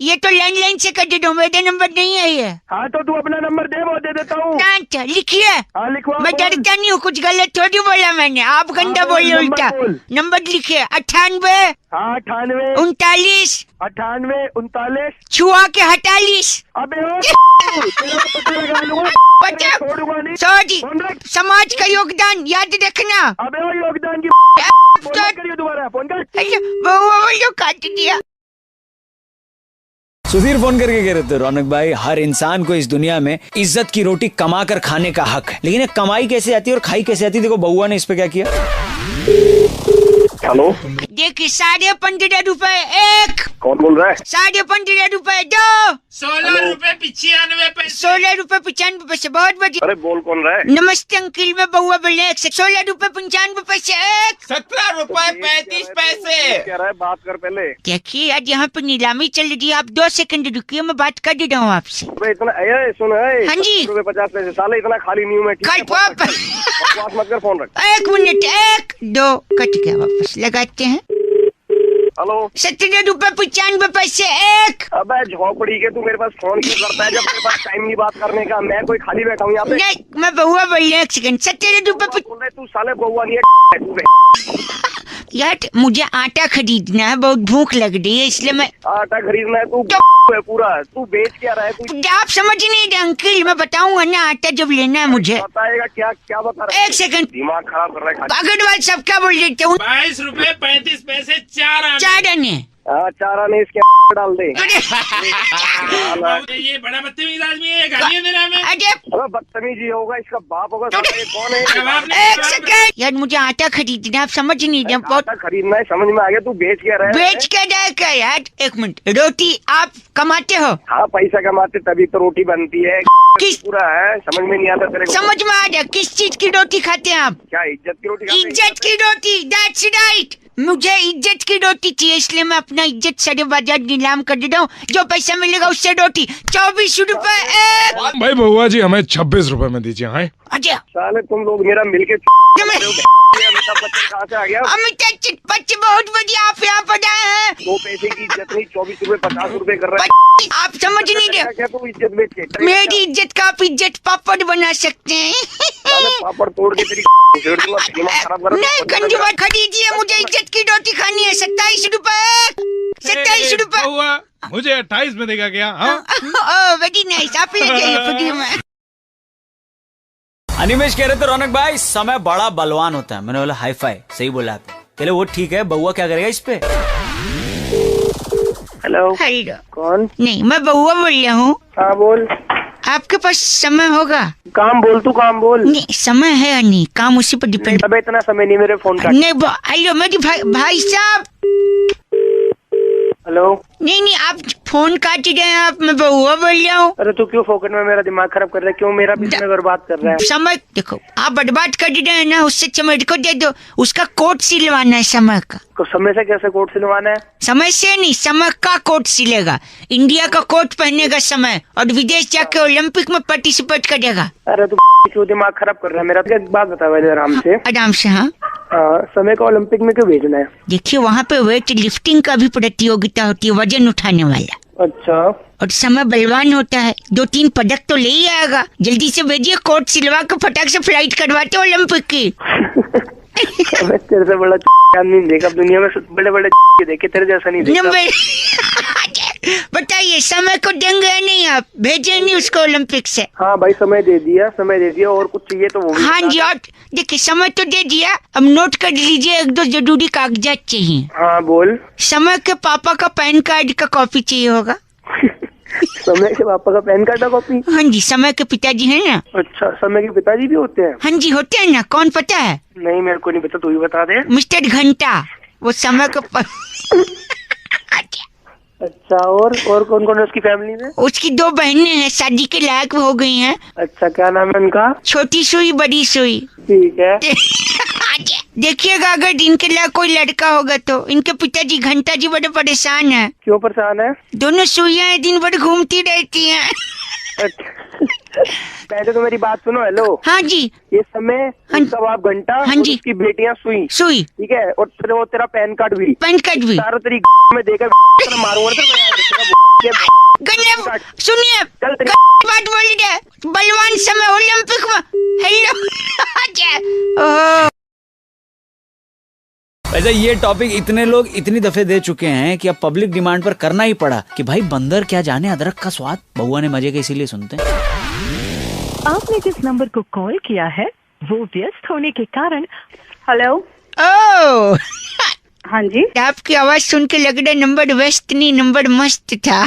ये तो लैंडलाइन से कर दे दो, मेरा नंबर नहीं है ये। हाँ तो तू अपना अपना नंबर दे, वो दे देता हूँ। अच्छा लिखिए। हाँ लिखवा। मैं डरता नहीं हूँ, कुछ गलत थोड़ी बोला मैंने, आप गंदा बोले नंबर उल्टा। बोल। नंबर लिखिए 98 हाँ 98 39 98 39। छुआ के 48। अबे ओ तेरा तो पता लगा लूंगा, पता छोड़ूंगा नहीं। सॉरी, फोन रख। समाज का योगदान याद रखना। अबे वो योगदान की फोन मत करियो दोबारा, फोन कर। वो काट दिया। सुधीर फोन करके कह रहे थे, रौनक भाई हर इंसान को इस दुनिया में इज्जत की रोटी कमा कर खाने का हक है, लेकिन ये कमाई कैसे आती है और खाई कैसे आती है? देखो बउआ ने इस पे क्या किया। हेलो, देखिए 15.5 रुपए एक, कौन बोल रहा है? 15.5 रुपए दो, 16 रुपए 95 पैसे। 16 रुपए 95 पैसे। बहुत बढ़िया। अरे बोल कौन रहा है? नमस्ते अंकिल, मैं बउआ बोल रहे हैं। 16 रुपए 95 पैसे एक। 17 रुपए 35 पैसे। क्या रहा है, बात कर पहले। देखिए आज यहाँ पे नीलामी चल रही है, आप 2 सेकंड रुकिए, मैं बात कर दे रहा हूँ आपसे। अबे इतना सुन है। हाँ जी। रुपए 50 पैसे, साले इतना खाली नहीं हूँ मैं। ठीक है, कट पाप। बकवास मत कर, फोन रख। 1 मिनट, 1 2 कट गया, वापस लगाते हैं। हेलो, 17 रुपए 95 पैसे एक। अबे झोपड़ी के तू मेरे पास फोन क्यों करता है जब तेरे पास टाइम नहीं बात करने का? मैं कोई खाली बैठा हूँ यहाँ पे। नहीं, मैं बउआ बोल रही हूँ। 1 सेकंड। 17 रुपए बोल रहे तू साले बउआ नहीं है तू। यार मुझे आटा खरीदना है, बहुत भूख लग रही है, इसलिए मैं। आटा खरीदना है तू है पूरा। तू बेच क्या रहा है? तू आप समझ नहीं रहे अंकिल, मैं बताऊंगा ना आटा जब लेना है मुझे। बताएगा क्या क्या बता रहा है? 1 सेकंड। दिमाग खराब कर रहा है खाली। अगरवाल सब क्या बोल देते हूँ। 22 रुपए 35 पैसे 4 आने। 4 आने। हाँ, 4 आने इसके डाल दे। ये बड़ा बदतमीज आदमी है, गालियाँ दे रहा है हमें। अरे अबे बदतमीजी होगा, इसका बाप होगा। साला ये कौन है? जवाब नहीं। 1 सेकंड। यार मुझे आटा खरीदना है, आप समझ नहीं रहे। बहुत आटा खरीदना है, समझ में आ गया। तू बेच क्या रहा है? बेच के जाए क्या यार? 1 मिनट। रोटी आप कमाते हो? हाँ, पैसा कमाते तभी तो रोटी बनती है। किस पूरा है, समझ में नहीं आता तेरे को? समझ में आ गया। किस चीज की रोटी खाते हैं आप? क्या इज्जत की रोटी खाते हैं? इज्जत की रोटी, दैट्स राइट। मुझे इज्जत की रोटी चाहिए, इसलिए मैं अपना इज्जत सारे बाजार नीलाम कर देता हूँ। जो पैसा मिलेगा उससे रोटी। 24 रुपए एक। भाई बउआ जी हमें 26 रुपए में दीजिए। हाँ अच्छा साले तुम लोग मेरा मिलके अमिताभ बच्चन कहाँ से आ गया? अमिताभ बच्चन बहुत बढ़िया, आप यहाँ पर आए हैं। 2 पैसे की इज्जत नहीं, 24 रुपए 50 रुपए कर रहा है। आप समझ नहीं रहे। क्या तू इज्जत बेच के? मेरी इज्जत का आप इज्जत पापड़ बना सकते हैं। साले पापड़ तोड़ के तेरी छेड़ दूंगा, दिमाग खराब कर रहा है। नहीं कंजूस खरीदिए, मुझे इज्जत की रोटी खानी है। 27 रुपए 27 रुपए। बउआ मुझे 28 में देगा क्या? हाँ ओह वेरी नाइस, आप ले जाइए फ्री में। अनिमेश कह रहे थे, रौनक भाई समय बड़ा बलवान होता है। मैंने बोला हाई फाई, सही बोला आपने। चले वो ठीक है, बउआ क्या करेगा इस पे? Hello, hello. कौन? नहीं, मैं बउआ बोल रहा हूँ। हाँ बोल। आपके पास समय होगा? काम बोल, तू काम बोल। नहीं समय है या नहीं, काम उसी पर डिपेंड। अबे इतना समय नहीं मेरे फोन का। नहीं हेलो मेरी भाई साहब। हेलो, नहीं आप फोन काट रहे हैं आप, मैं बउआ बोल रहा हूँ। अरे तू क्यों फोकट में मेरा दिमाग खराब कर रहा है? क्यों मेरा भी समय बर्बाद कर रहा है? समय देखो, आप बर्बाद कर रहे हैं ना, उससे समय को दे दो। उसका कोट सिलवाना है समय का। तो समय से कैसे कोट सिलवाना है? समय से नहीं, समय का कोट सिलेगा। इंडिया का कोट पहनेगा समय, और विदेश जाके ओलंपिक में पार्टिसिपेट करेगा। अरे तू क्यों दिमाग खराब कर रहा है मेरा? एक बात बता पहले आराम से। आराम से। हाँ समय का ओलंपिक में क्यों भेजना है? देखिए वहाँ पे वेट लिफ्टिंग का भी प्रतियोगिता होती है, वजन उठाने वाला। अच्छा, और समय बलवान होता है, 2-3 पदक तो ले ही आएगा। जल्दी से भेजिए, कोट सिलवा के फटाक से फ्लाइट करवाते ओलंपिक की। मैं तेरे से बड़ा आदमी नहीं देखा दुनिया में, बड़े बड़े देखे, तेरे जैसा नहीं देखा। बताइए समय को देंगे या नहीं? आप भेजे नहीं उसको ओलंपिक से? हाँ भाई, समय दे दिया। और कुछ चाहिए तो वो भी हाँ जी, और देखिए समय तो दे दिया, अब नोट कर लीजिए, 1-2 जरूरी कागजात चाहिए। हाँ बोल। समय के पापा का पैन कार्ड का कॉपी चाहिए होगा। समय के पापा का पैन कार्ड का कॉपी? हाँ जी, समय के पिताजी है ना। अच्छा, समय के पिताजी भी होते हैं? हाँ जी होते हैं ना, कौन पता है? नहीं मेरे को नहीं पता, तू ही बता दे। मिस्टर घंटा, वो समय का अच्छा, और कौन कौन है उसकी फैमिली में? उसकी 2 बहनें हैं, शादी के लायक हो गई हैं। अच्छा, क्या नाम है उनका? छोटी सुई बड़ी सुई। ठीक है। देखिएगा अगर इनके लिए कोई लड़का होगा तो। इनके पिताजी घंटा जी बड़े परेशान हैं। क्यों परेशान है? दोनों सुइयां दिन भर घूमती रहती हैं। अच्छा। पहले तो मेरी बात सुनो। हेलो। हाँ जी। ये समय, उसका बाप घंटा, हाँ और जी। उसकी बेटियां सुई। सुई। ठीक है, और तेरा पैन कार्ड भी। पैन कार्ड भी। सारा तेरी में देकर मारूंगा। गन्ने सुनिए चल तेरी बात बोल रहे बलवान समय ओलंपिक में हेलो वैसे ये टॉपिक इतने लोग इतनी दफे दे चुके हैं कि अब पब्लिक डिमांड पर करना ही पड़ा कि भाई बंदर क्या जाने अदरक का स्वाद। बउआ ने मजे के इसीलिए सुनते हैं। आपने जिस नंबर को कॉल किया है वो व्यस्त होने के कारण। हेलो। ओ हाँ जी। आपकी आवाज सुन के लग रहा नंबर वेस्ट नहीं नंबर मस्त था।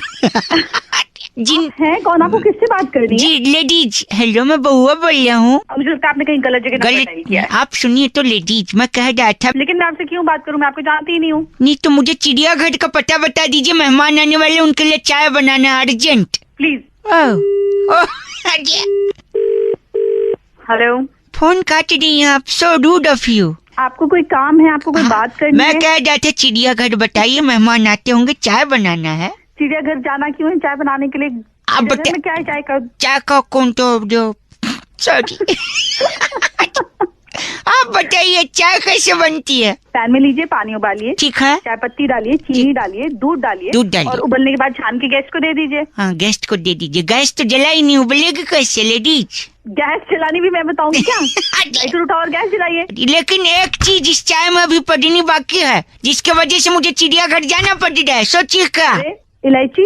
जिन है कौन? आपको किससे बात करनी है? जी लेडीज। हेलो मैं बउआ बोल रहा हूँ। मुझे लगता है आपने कहीं गलत जगह नंबर डायल किया है। आप सुनिए तो लेडीज मैं कह रहा था लेकिन मैं आपसे क्यों बात करूं? मैं आपको जानती ही नहीं हूँ। नहीं तो मुझे चिड़ियाघर का पता बता दीजिए। मेहमान आने वाले उनके लिए चाय बनाना अर्जेंट प्लीज। हेलो। फोन काट दी आप। So root of you. आपको कोई काम है? आपको कोई बात करनी मैं है? कह रहा था चिड़ियाघर बताइए मेहमान आते होंगे चाय बनाना है। चिड़ियाघर जाना क्यों है? चाय बनाने के लिए। आप चिड़ियाघर में क्या है? चाय का कौन तो जो सॉरी आप बताइए चाय कैसे बनती है? पैन में लीजिए, पानी उबालिए, ठीक है। चाय पत्ती डालिए, चीनी डालिए, दूध डालिए और उबलने के बाद छान के गेस्ट को दे दीजिए। हाँ गेस्ट को दे दीजिए। गैस तो जला ही नहीं, उबलेगी कैसे लेडीज? गैस जलानी भी मैं बताऊंगी क्या? एक उठा और गैस जलाइए। लेकिन एक चीज इस चाय में अभी पड़नी बाकी है जिसके वजह से मुझे चिड़ियाघर जाना पड़ रहा है। सोचिए क्या? इलायची।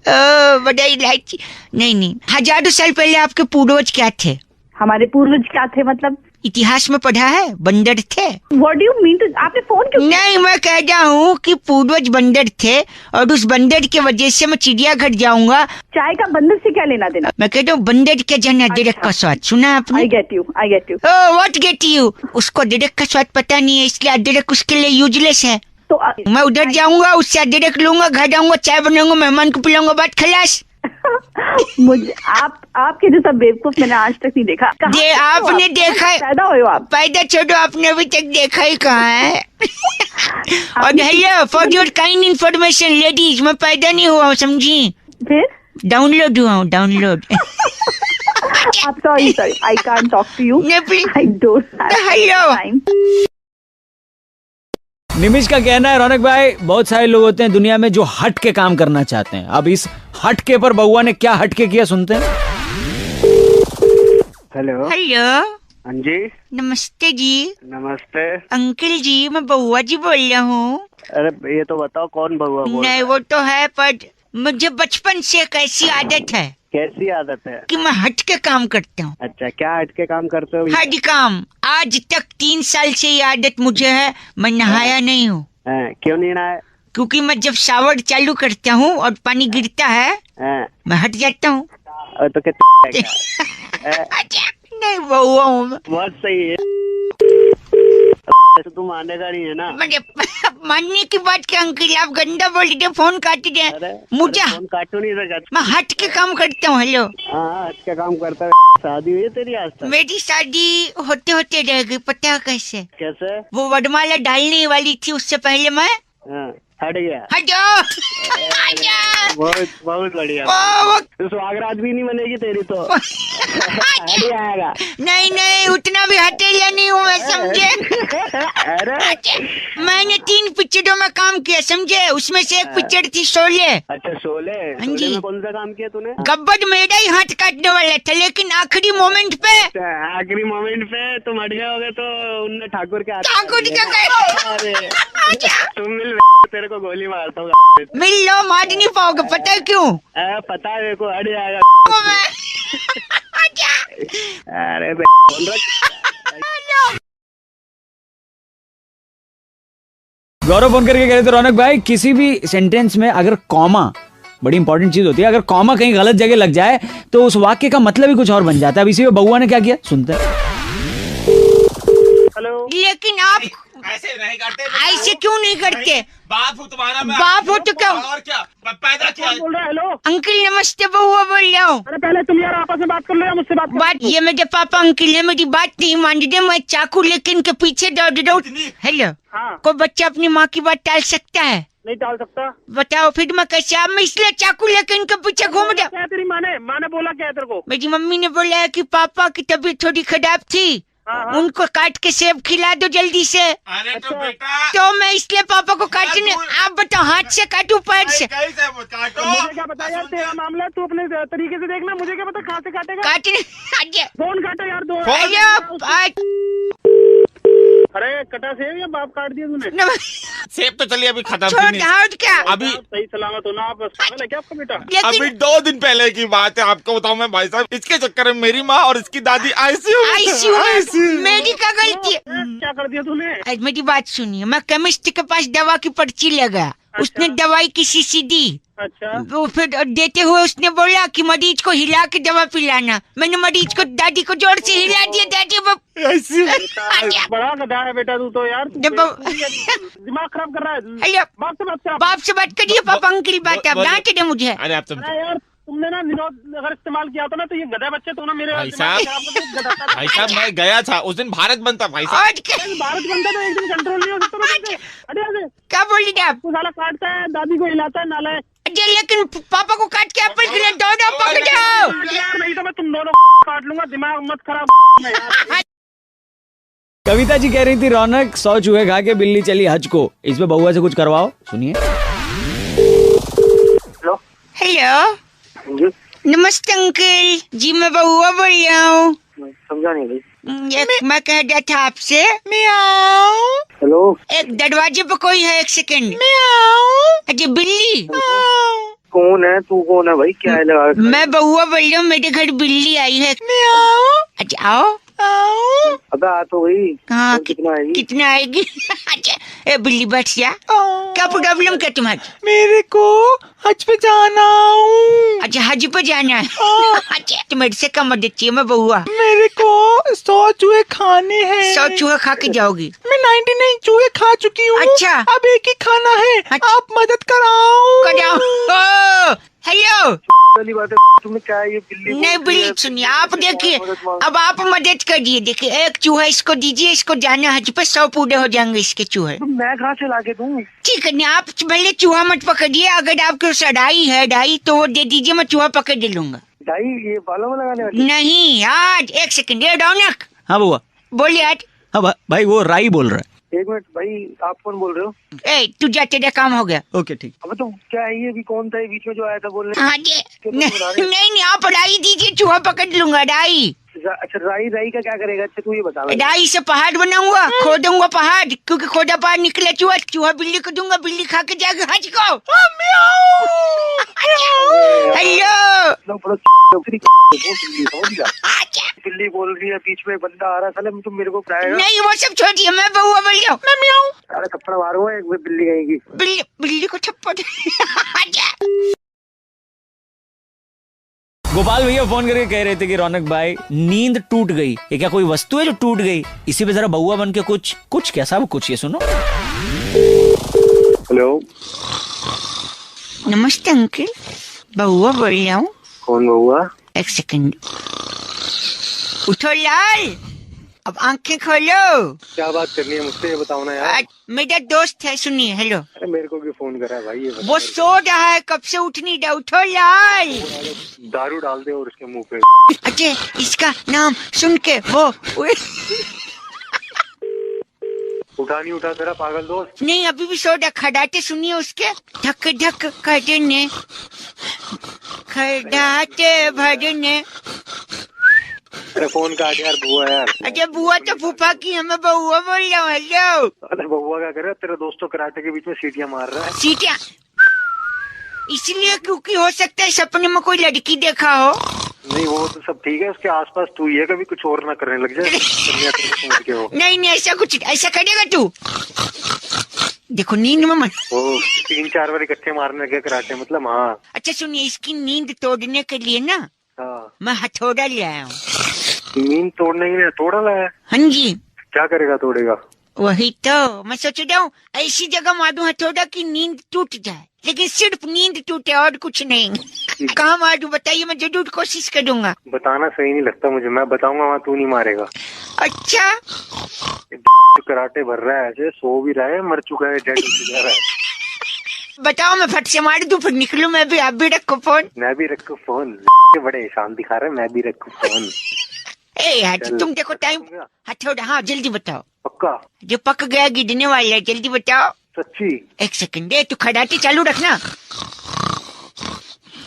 बड़ा इलायची नहीं। हजारों साल पहले आपके पूर्वज क्या थे? हमारे पूर्वज क्या थे मतलब? इतिहास में पढ़ा है बंदर थे। What do you mean? तो आपने फोन क्यों? नहीं मैं कह रहा हूँ कि पूर्वज बंदर थे और उस बंदर की वजह से मैं चिड़ियाघर जाऊंगा। चाय का बंदर से क्या लेना देना? मैं कहता हूँ बंदर के जन अदरक का स्वाद सुना आपने? I get you. What get you? उसको अदरक का स्वाद पता नहीं है इसलिए अदरक उसके लिए यूजलेस है। तो मैं उधर जाऊंगा उससे अदरक लूंगा, घर आऊंगा, चाय बनाऊंगा, मेहमान को पिलाऊंगा, बात खलास। मुझे आपके जैसा बेवकूफ मैंने आज तक नहीं देखा। आपने देखा है? पैदा हुए हो आप? पैदा छोड़ो, आपने अभी तक देखा ही कहाँ है? और hello for your kind information ladies, मैं पैदा नहीं हुआ हूँ समझी? फिर डाउनलोड हुआ हूँ डाउनलोड। आप sorry I can't talk to you. I don't have time. Nimish का कहना है रौनक भाई बहुत सारे लोग होते हैं दुनिया में जो हट के काम करना चाहते हैं। अब इस हटके पर बउआ ने क्या हटके किया सुनते हैं। हेलो। हेलो हाँ जी। नमस्ते जी। नमस्ते अंकल जी मैं बउआ जी बोल रहा हूँ। अरे ये तो बताओ कौन बउआ बोल रहा है? नहीं वो तो है पर मुझे बचपन से एक ऐसी आदत है कैसी आदत है? कि मैं हट के काम करता हूँ। अच्छा क्या हट के काम करते हो? हट काम। आज तक 3 साल से ये आदत मुझे है। मैं नहाया नहीं हूँ। क्यों नहीं नहाया? क्योंकि मैं जब शावर चालू करता हूँ और पानी गिरता है मैं हट जाता हूँ। तो नहीं बउआ हूँ मैं। बहुत सही है। तो तुम मानेगा नहीं है ना? मानने की बात क्या अंकल, आप गंदा बोल रहे फोन काट दे। मुझे फोन काटो नहीं रहा। मैं हट के काम करता हूँ। हेलो। हाँ हट के काम करता है। शादी हुई है तेरी आज तक? मेरी शादी होते होते रह गई, पता है कैसे? कैसे? वो वडमाला डालने वाली थी उससे पहले मैं हट गया। हटो। बहुत बहुत बढ़िया। तो सुहागरात भी नहीं बनेगी तेरी तो। हट आएगा। नहीं उतना भी हटेला नहीं हूँ मैं समझे। मैंने 3 पिक्चरों में काम किया समझे, उसमें से एक पिक्चर थी शोले। अच्छा शोले। हाँ जी। में कौन सा काम किया तूने? गब्बर मेरा ही हाथ काटने वाला था लेकिन आखिरी मोमेंट पे तुम हट गए होगे तो उनने ठाकुर के ठाकुर के तुम मिल तेरे को गोली मारता हूँ। मिल लो, मार नहीं पाओगे, पता है क्यों? पता है मेरे को। हट जाएगा। अरे गौरव फोन करके कह रहे थे रौनक भाई किसी भी सेंटेंस में अगर कॉमा बड़ी इंपॉर्टेंट चीज होती है, अगर कॉमा कहीं गलत जगह लग जाए तो उस वाक्य का मतलब ही कुछ और बन जाता है। अब इसी में बउआ ने क्या किया सुनते हैं। हेलो। लेकिन आप ऐसे नहीं करते। ऐसे क्यों नहीं करते? बाप हो तुम्हारा। बाप हो तो क्या? और क्या पैदा किया? बोल रहा है? हेलो अंकल नमस्ते, बउआ बोल रहा हूँ। अरे पहले तुम यार आपस में बात कर लो या मुझसे बात ये मेरे पापा अंकल है, मेरी बात नहीं मान रहे। मैं चाकू लेके इनके पीछे दौड़ रहा हूँ। हेलो। हाँ। कोई बच्चा अपनी माँ की बात टाल सकता है? नहीं टाल सकता। बताओ फिर मैं कैसे? अब मैं इसलिए चाकू लेके इनके पीछे घूम रहा। क्या तेरी माँ ने बोला क्या है तेरे को? मेरी मम्मी ने बोला है कि पापा की तबीयत थोड़ी खराब थी उनको काट के सेब खिला दो जल्दी से। अरे तो बेटा तो मैं इसलिए पापा को काटने, आप बताओ हाथ से काटू पैर से? काटो। मुझे क्या पता यार तेरा मामला, तू अपने तरीके से देखना, मुझे क्या पता कहाँ से काटेगा। काटने फोन काटो यार दो। अरे कटा सेब या बाप काट दिया तूने? सेब तो चलिए अभी खत्म छोड़ क्या अभी सही सलामत हो ना? आप पागल है क्या आपका बेटा? अभी 2 दिन पहले की बात है, आपको बताऊं मैं भाई साहब, इसके चक्कर में मेरी माँ और इसकी दादी आईसीयू मेरी क्या गलती है? क्या कर दिया तूने? आज मेरी बात सुनिए, मैं केमिस्ट के पास दवा की पर्ची लगा, उसने दवाई की शीशी दी। अच्छा। वो फिर देते हुए उसने बोला कि मरीज को हिला के दवा पिलाना। मैंने मरीज को दादी को जोर से हिला दिया। दादी बड़ा गधा है बेटा तू तो यार, दिमाग खराब कर रहा है। बाप से बात करिए, पापा अंकल बात आप डांटे दे मुझे। अरे आप तो यार तुमने ना निरोध अगर इस्तेमाल किया था ना तो ये गधा बच्चे तो ना मेरे भाई साहब मैं गया था उस दिन भारत बंद था भाई साहब। भारत बनता तो एक दिन कंट्रोल नहीं हो सकता। क्या बोली थे आप? तू साला काटता है, दादी को हिलाता है, नाला है। लेकिन पापा को काट के एप्पल खिला दो पकड़ो। नहीं तो मैं तुम दोनों काट लूंगा, दिमाग मत खराब। कविता जी कह रही थी रौनक 100 चूहे खा के बिल्ली चली हज को, इसमें बउआ से कुछ करवाओ। सुनिए। हेलो नमस्ते अंकल जी, मैं बउआ बोल रहा हूँ। समझा नहीं भाई। मैं कह रहा था आपसे, हेलो एक दरवाजे पे कोई है, एक सेकंड। अजय बिल्ली। कौन है तू? कौन है भाई? क्या है लगा? मैं बउआ बोल रहा हूँ, मेरे घर बिल्ली आई है। अच्छा आओ। अबे आ तो भाई। हाँ कितना आएगी? अच्छा ए बिल्ली बैठ जा। क्या प्रॉब्लम क्या तुम्हारी? मेरे को हज पे जाना। अच्छा हज पे जाना है। अच्छा तो मेरे से कम मदद चाहिए, मैं बउआ। मेरे को 100 चूहे खाने हैं। 100 चूहे खा के जाओगी? मैं 99 चूहे खा चुकी हूँ। अच्छा अब एक ही खाना है। अच्छा। आप मदद कराओ। हेलो वाली बात है। तुमने क्या है ये बिल्ली? नहीं बिल्ली सुनिए, आप देखिए अब आप मदद करिए। देखिए एक चूहा इसको दीजिए, इसको जाना हज पे 100 पूरे हो जाएंगे इसके चूहे। मैं कहाँ से लाके दूँ? ठीक है नहीं, आप भले चूहा मत पकड़िए, अगर आपके सड़ाई है डाई तो वो दे दीजिए, मैं चूहा पकड़ दे लूंगा। डाई ये बालों में लगाने वाली? नहीं यार एक सेकंड। ये रौनक। हाँ बउआ बोलिए आज। हाँ भाई वो राई बोल रहा है। एक मिनट भाई, आप कौन बोल रहे हो? ए तू जा, तेरा काम हो गया। ओके ठीक। अब तो क्या है ये? भी कौन था ये बीच में जो आया था बोलने? हाँ जी नहीं आप राई दीजिए, चूहा पकड़ लूंगा। राई। अच्छा राई का क्या करेगा? अच्छा तू ये बता। राई से पहाड़ बनाऊंगा, खोदूंगा पहाड़, क्योंकि खोदा पहाड़ निकले चूहा, चूहा बिल्ली को दूंगा, बिल्ली खा के जाएगा हज को। हेलो बिल्ली बोल रही है, बीच में बंदा आ रहा है, तुम मेरे को नहीं वो सब छोड़िए, मैं बउआ बोल रहा हूँ। अरे थप्पड़ मारूंगा एक बिल्ली कहेगी। बिल्ली को थप्पड़। गोपाल भैया फोन करके कह रहे थे कि रौनक भाई नींद टूट गई, ये क्या कोई वस्तु है जो टूट गई? इसी पे जरा बउआ बन के कुछ कैसा कुछ ये सुनो। हेलो नमस्ते अंकल, बउआ बोल रहा हूँ। कौन बउआ? एक सेकंड। उठो लाल, अब आंखें खोलो। क्या बात करनी है मुझसे, ये बताओ ना यार। मेरा दोस्त है, सुनिए। हेलो। अरे मेरे को भी फोन करा है भाई ये। वो सो रहा है, कब से उठ नहीं रहा। उठो लाल। दारू डाल दे और उसके मुंह पे। अच्छा इसका नाम सुन के वो उठा नहीं उठा तेरा पागल दोस्त? नहीं अभी भी सो रहा। खड़ाटे सुनिए उसके, धक धक करने, खड़ाटे भरने। अरे फोन काट यार बुआ यार। अरे बुआ तो फूफा की, हमें बउआ बोल रहा हूँ। हेलो। अरे बउआ क्या करे? तेरा दोस्त तो कराटे के बीच में सीटियां मार रहा है। सीटियां इसलिए क्योंकि हो सकता है सपने में कोई लड़की देखा हो। नहीं वो तो सब ठीक है, उसके आसपास तू ही है, कभी कुछ और ना करने लग जाए। नहीं ऐसा करेगा तू। देखो नींद में मन। वो 3-4 बार इकट्ठे मारने लगे कराटे, मतलब। हाँ अच्छा सुनिए, इसकी नींद तोड़ने के लिए ना मैं हथौड़ा ले आया हूँ। नींद तोड़ने के लिए हथौड़ा लाया? हाँ जी। क्या करेगा तोड़ेगा? वही तो मैं सोच रहा हूँ, ऐसी जगह मारूं हथौड़ा की नींद टूट जाए, लेकिन सिर्फ नींद टूटे और कुछ नहीं। कहाँ मारूं बताइए, मैं जरूर कोशिश करूंगा। बताना सही नहीं लगता मुझे, मैं बताऊंगा वहाँ तू नहीं मारेगा। अच्छा कराटे भर रहा है ऐसे, सो भी रहा है, मर चुका है, डेड हो जा रहा है। बताओ मैं फट से मार दूं, फिर निकलूं मैं भी। आप भी रखो फोन। मैं भी रखूं फोन? बड़े शान दिखा रहे, मैं भी रखूं फोन? ए यार तुम देखो टाइम। हाँ थोड़ा, हाँ जल्दी बताओ। पक्का? जो पक गया गिरने वाला है, जल्दी बताओ। सच्ची? एक सेकंड दे, तू खड़ाटे चालू रखना।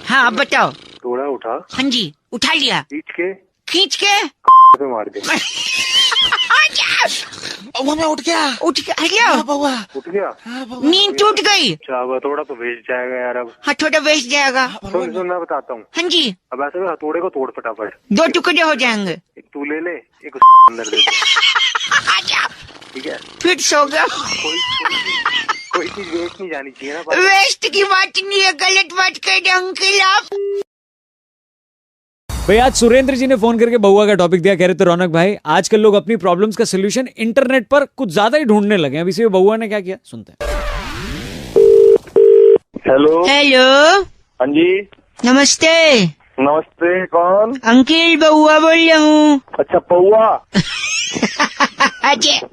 हाँ अब बताओ। थोड़ा उठा। हाँ जी उठा लिया। खींच के पे मार दे। मैं उठ गया। उठ गया। उठ गया? नींद टूट गई। अच्छा थोड़ा तो वेस्ट जाएगा यार अब। हाँ थोड़ा वेस्ट जाएगा। सुन मैं बताता हूँ। हाँ जी। अब ऐसे हथौड़े को तोड़ फटाफट। 2 टुकड़े हो जाएंगे। एक तू ले ले, एक अंदर दे दे। ठीक है? फिर सो गया। कोई चीज वेस्ट नहीं जानी चाहिए ना। वेस्ट की बात नहीं है, गलत बात कर रहे अंकल आप। भाई आज सुरेंद्र जी ने फोन करके बउआ का टॉपिक दिया, कह रहे थे रौनक भाई आजकल लोग अपनी प्रॉब्लम्स का सोल्यूशन इंटरनेट पर कुछ ज्यादा ही ढूंढने लगे हैं। अब इसी में बउआ ने क्या किया सुनते हैं। हेलो। हेलो। हाँ जी नमस्ते। नमस्ते, कौन? अंकिल बउआ बोल रहा हूँ। अच्छा पौआ। अच्छा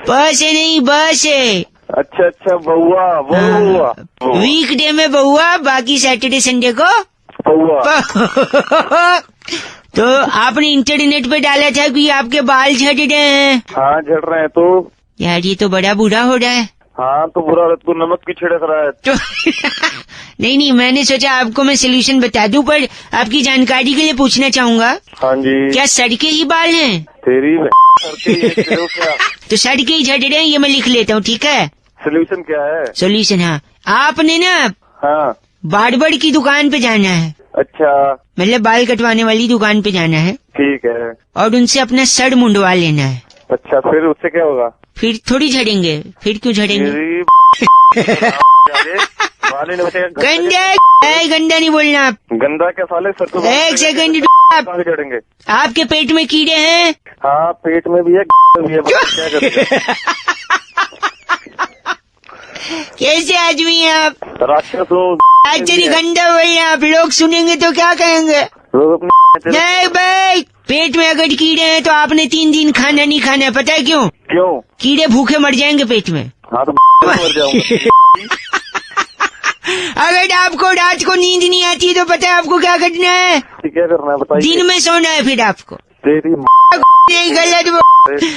बस है नहीं बस है। अच्छा बउआ, बोलो बउआ। वीकडे में बउआ, बाकी सैटरडे संडे को पौआ। तो आपने इंटरनेट पे डाला था कि आपके बाल झड़ रहे हैं। हाँ झड़ रहे हैं तो। यार ये तो बड़ा बुरा हो रहा है। हाँ तो बुरा, तू नमक की छिड़क रहा है तो नहीं मैंने सोचा आपको मैं सोल्यूशन बता दूं, पर आपकी जानकारी के लिए पूछना चाहूंगा। हाँ जी। क्या सड़के ही बाल हैं? तेरी क्या? तो सड़के ही झड़ रहे हैं, ये मैं लिख लेता हूँ ठीक है। सोल्यूशन क्या है? सोल्यूशन हाँ आपने ना हाँ बार्बर की दुकान पे जाना है। अच्छा मतलब बाल कटवाने वाली दुकान पे जाना है। ठीक है। और उनसे अपना सर मुंडवा लेना है। अच्छा फिर उससे क्या होगा? फिर थोड़ी झड़ेंगे। फिर क्यों झड़ेंगे? गंदा नहीं बोलना आप। गंदा क्या साले? सर को एक सेकंड झड़ेंगे। आपके पेट में कीड़े हैं? हाँ पेट में भी है, भी है। क्या करते? कैसे आदमी हैं आप? राक्षस हूँ। एक्चुअली गंदा बोलना आप, लोग सुनेंगे तो क्या कहेंगे? लोग अपने नहीं भाई, पेट में अगर कीड़े हैं तो आपने 3 दिन खाना नहीं खाना है, पता है क्यों? क्यों? कीड़े भूखे मर जाएंगे पेट में। हाँ तो मर जाऊंगा। अगर आपको रात को नींद नहीं आती तो पता है आपको क्या करना है? क्या करना है बताइए। दिन में सोना है फिर आपको। तेरी गलत।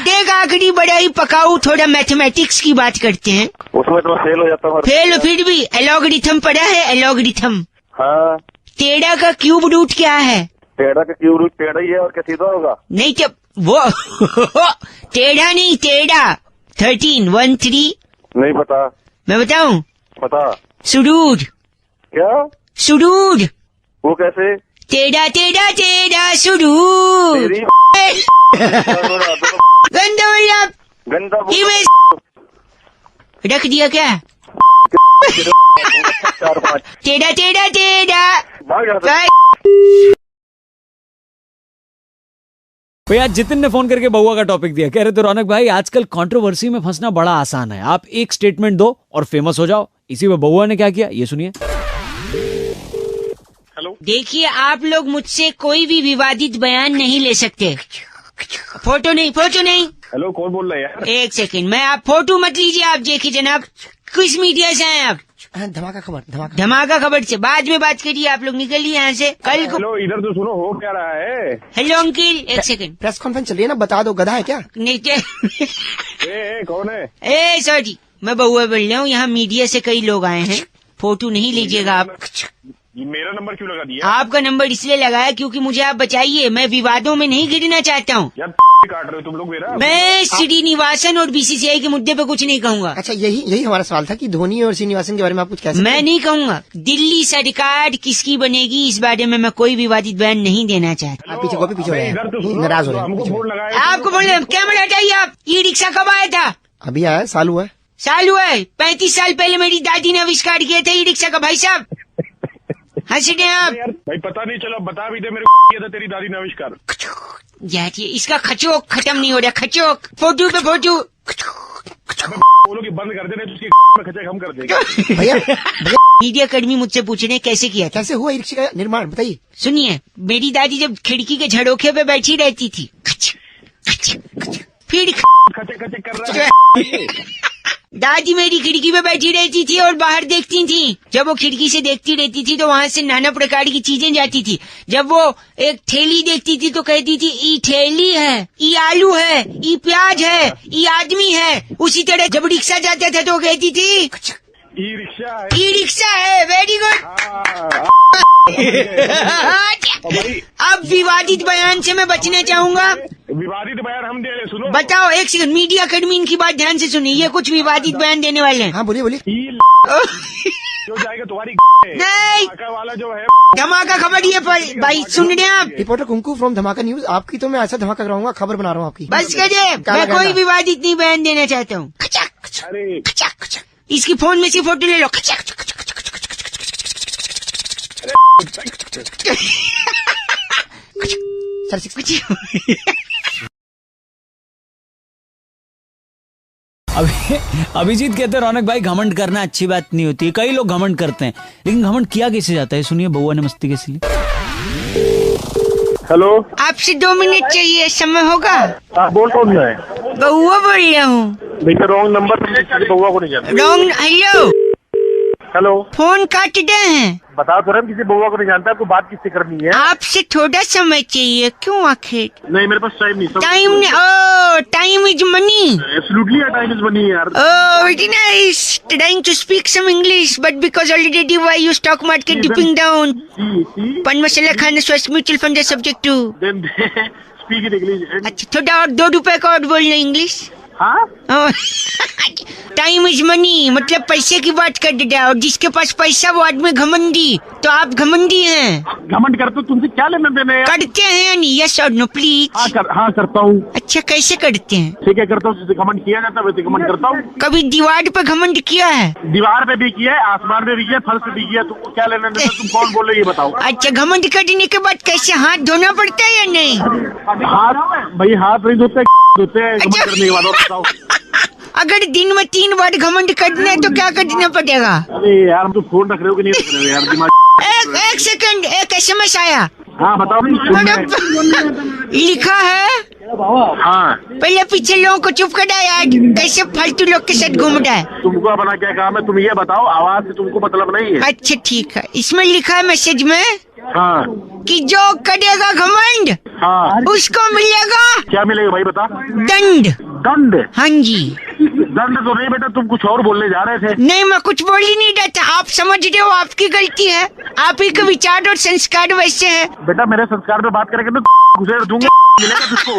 एक आखिरी बड़ा ही पकाऊ थोड़ा मैथमेटिक्स की बात करते हैं। उसमें तो फेल हो जाता हूँ। फेल फिर भी एलॉगरिथम पढ़ा है? एलॉगरिथम। हाँ। टेढ़ा का क्यूब रूट क्या है? टेढ़ा का क्यूब रूट टेढ़ा ही है, और क्या सीधा होगा? नहीं जब वो टेढ़ा नहीं, टेढ़ा 13 नहीं पता। मैं बताऊं? पता। सुरूर। क्या? सुरूर। वो कैसे? टेढ़ा टेढ़ा टेढ़ा सुरूर। गंदा बोलिए आप। गंदा रख दिया क्या? 4-5 टेढ़ा टेढ़ा टेढ़ा। भैया जितिन ने फोन करके बउआ का टॉपिक दिया, कह रहे थे रौनक भाई आजकल कंट्रोवर्सी में फंसना बड़ा आसान है, आप एक स्टेटमेंट दो और फेमस हो जाओ। इसी में बउआ ने क्या किया ये सुनिए। देखिए आप लोग मुझसे कोई भी विवादित बयान नहीं ले सकते। फोटो नहीं। हेलो कौन बोल रहा है यार? एक सेकंड, मैं आप फोटो मत लीजिए, आप देखिए जनाब किस मीडिया से आए आप? धमाका खबर से बाद में बात करिए, आप लोग निकलिए यहाँ से। कल को हेलो इधर तो सुनो, हो क्या रहा है? हेलो अंकिल एक सेकंड, प्रेस कॉन्फ्रेंस चल रही है ना, बता दो गधा है क्या? नहीं कौन है? ए सॉरी मैं बउआ बोल रहा हूँ, यहाँ मीडिया से कई लोग आए हैं, फोटो नहीं लीजिएगा आप। मेरा नंबर क्यों लगा दिया? आपका नंबर इसलिए लगाया क्योंकि मुझे आप बचाइए, मैं विवादों में नहीं गिरना चाहता हूँ। यार काट रहे हो तुम लोग मेरा। मैं श्रीनिवासन और बीसीसीआई के मुद्दे पे कुछ नहीं कहूँगा। अच्छा यही हमारा सवाल था कि धोनी और श्रीनिवासन के बारे में आप कुछ कह सकते हैं? मैं नहीं कहूँगा। दिल्ली सरकार किसकी बनेगी इस बारे में मैं कोई विवादित बयान नहीं देना चाहता। आप पीछे कॉपी पीछे हो रहे हैं, नाराज हो रहे हैं। फोन लगाया आपको बोल रहे कैमरा हटाइए आप। ई रिक्शा कब आया था? अभी आया, साल हुआ है। साल हुआ है? 35 साल पहले मेरी दादी ने आविष्कार किए थे ई रिक्शा का। भाई साहब हंस रहे हैं आप। यार भाई पता नहीं चला, बता भी दे मेरे को किया था तेरी दादी ने आविष्कार। यार ये इसका खचोक खत्म नहीं हो रहा, खचोक फोटो पे फोटो। बोलो कि बंद कर देने तो उसकी में खचक हम कर देंगे। भैया मीडिया कर्मी मुझझसे पूछ रहे हैं कैसे किया था। कैसे हुआ ई रिक्शा का निर्माण बताइए। सुनिए, मेरी दादी जब खिड़की के झरोखे पे बैठी रहती थी, फिर खचक कर रहा है। दादी मेरी खिड़की पे बैठी रहती थी और बाहर देखती थी। जब वो खिड़की से देखती रहती थी तो वहाँ से नाना प्रकार की चीजें जाती थी। जब वो एक थैली देखती थी तो कहती थी ई थैली है, ई आलू है, ई प्याज है, ई आदमी है। उसी तरह जब रिक्शा जाता था तो कहती थी ई रिक्शा है। ई रिक्शा है। Very good. अब विवादित बयान से मैं बचना चाहूंगा। विवादित बयान हम दे रहे, सुनो। बताओ, एक सेकंड, मीडिया कर्मी इनकी बात ध्यान से सुनिए। ये कुछ विवादित बयान देने वाले हैं। हाँ बोलिए बोलिए। जो जाएगा तुम्हारी नहीं, धमाका वाला जो है, धमाका खबर ये भाई सुन रहे हैं आप। रिपोर्टर कुंकू फ्रॉम धमाका न्यूज। आपकी तो मैं ऐसा धमाका कराऊंगा, खबर बना रहा हूँ आपकी। बस करिए, मैं कोई विवादित नहीं बयान देना चाहता हूँ। अरे इसकी फोन में से फोटो ले लो। अभिजीत कहते हैं रौनक भाई घमंड करना अच्छी बात नहीं होती है। कई लोग घमंड करते हैं, लेकिन घमंड किया कैसे जाता है सुनिए बउआ ने मस्ती कैसे ली। हेलो, आपसे 2 मिनट चाहिए, समय होगा? हाँ बोल कौन है? बउआ बोल रहा हूँ। देखिए रॉन्ग नंबर, बउआ को नहीं जानते। रॉन्ग। हेलो हेलो, फोन काट रहे हैं। बता तो रहे किसी बउआ को नहीं जानता, आपको बात किससे करनी है? आपसे थोड़ा समय चाहिए। क्यों आखिर? नहीं मेरे पास टाइम नहीं। टाइम नहीं। Oh, time is money. Absolutely time is money यार। Oh, very nice. Trying to speak some English, but because already why you stock market dipping down. Pan masala खाना स्वास्थ्य mutual fund subject to. Then speak in English. अच्छा, थोड़ा और 2 रुपए का और बोलना इंग्लिश। हाँ, टाइम इज मनी, मतलब पैसे की बात कर रहा है। और जिसके पास पैसा वो आदमी घमंडी। तो आप घमंडी हैं। घमंड करते हो, तुमसे क्या लेना देना है? करते हैं नहीं? यस और नो प्लीज। हाँ करता हूँ। अच्छा, कैसे करते हैं? ठीक है, करता हूँ। जिसे घमंड किया जाता है वैसे घमंड करता हूँ। कभी दीवार पे घमंड किया है? दीवार पे भी किया है, आसमान पे भी किया है, फर्श पे भी किया है। तुमको क्या लेना देना? तुम कौन बोल रहे हो ये बताओ। अच्छा, घमंड करने के बाद कैसे हाथ धोना पड़ता है या नहीं? हाथ नहीं धोते हैं घमंड करने के बाद। और बताओ, अगर दिन में 3 बार घमंड करना है तो क्या करना पड़ेगा? अरे यार, हम तो फोन रख रहे हो कि नहीं रख रहे हो यार? दिमाग एक सेकंड, एक SMS आया। हाँ बताओ। लिखा है। हाँ, पहले पीछे लोगों को चुप करा यार, कैसे फालतू लोग के साथ घूम रहा है। तुमको अपना क्या काम है? तुम ये बताओ, आवाज से तुमको मतलब नहीं है? अच्छा ठीक है, इसमें लिखा है मैसेज में हाँ कि जो करेगा घमंड हाँ, उसको मिलेगा। क्या मिलेगा भाई बता? दंड। दंड? हाँ जी। दंड तो नहीं बेटा, तुम कुछ और बोलने जा रहे थे। नहीं, मैं कुछ बोल ही नहीं रहा था। आप समझ रहे हो, आपकी गलती है। आप ही के विचार और संस्कार वैसे हैं। बेटा मेरे संस्कार पे बात करेंगे तो घुसेड़ दूंगा। मिलेगा तुझको।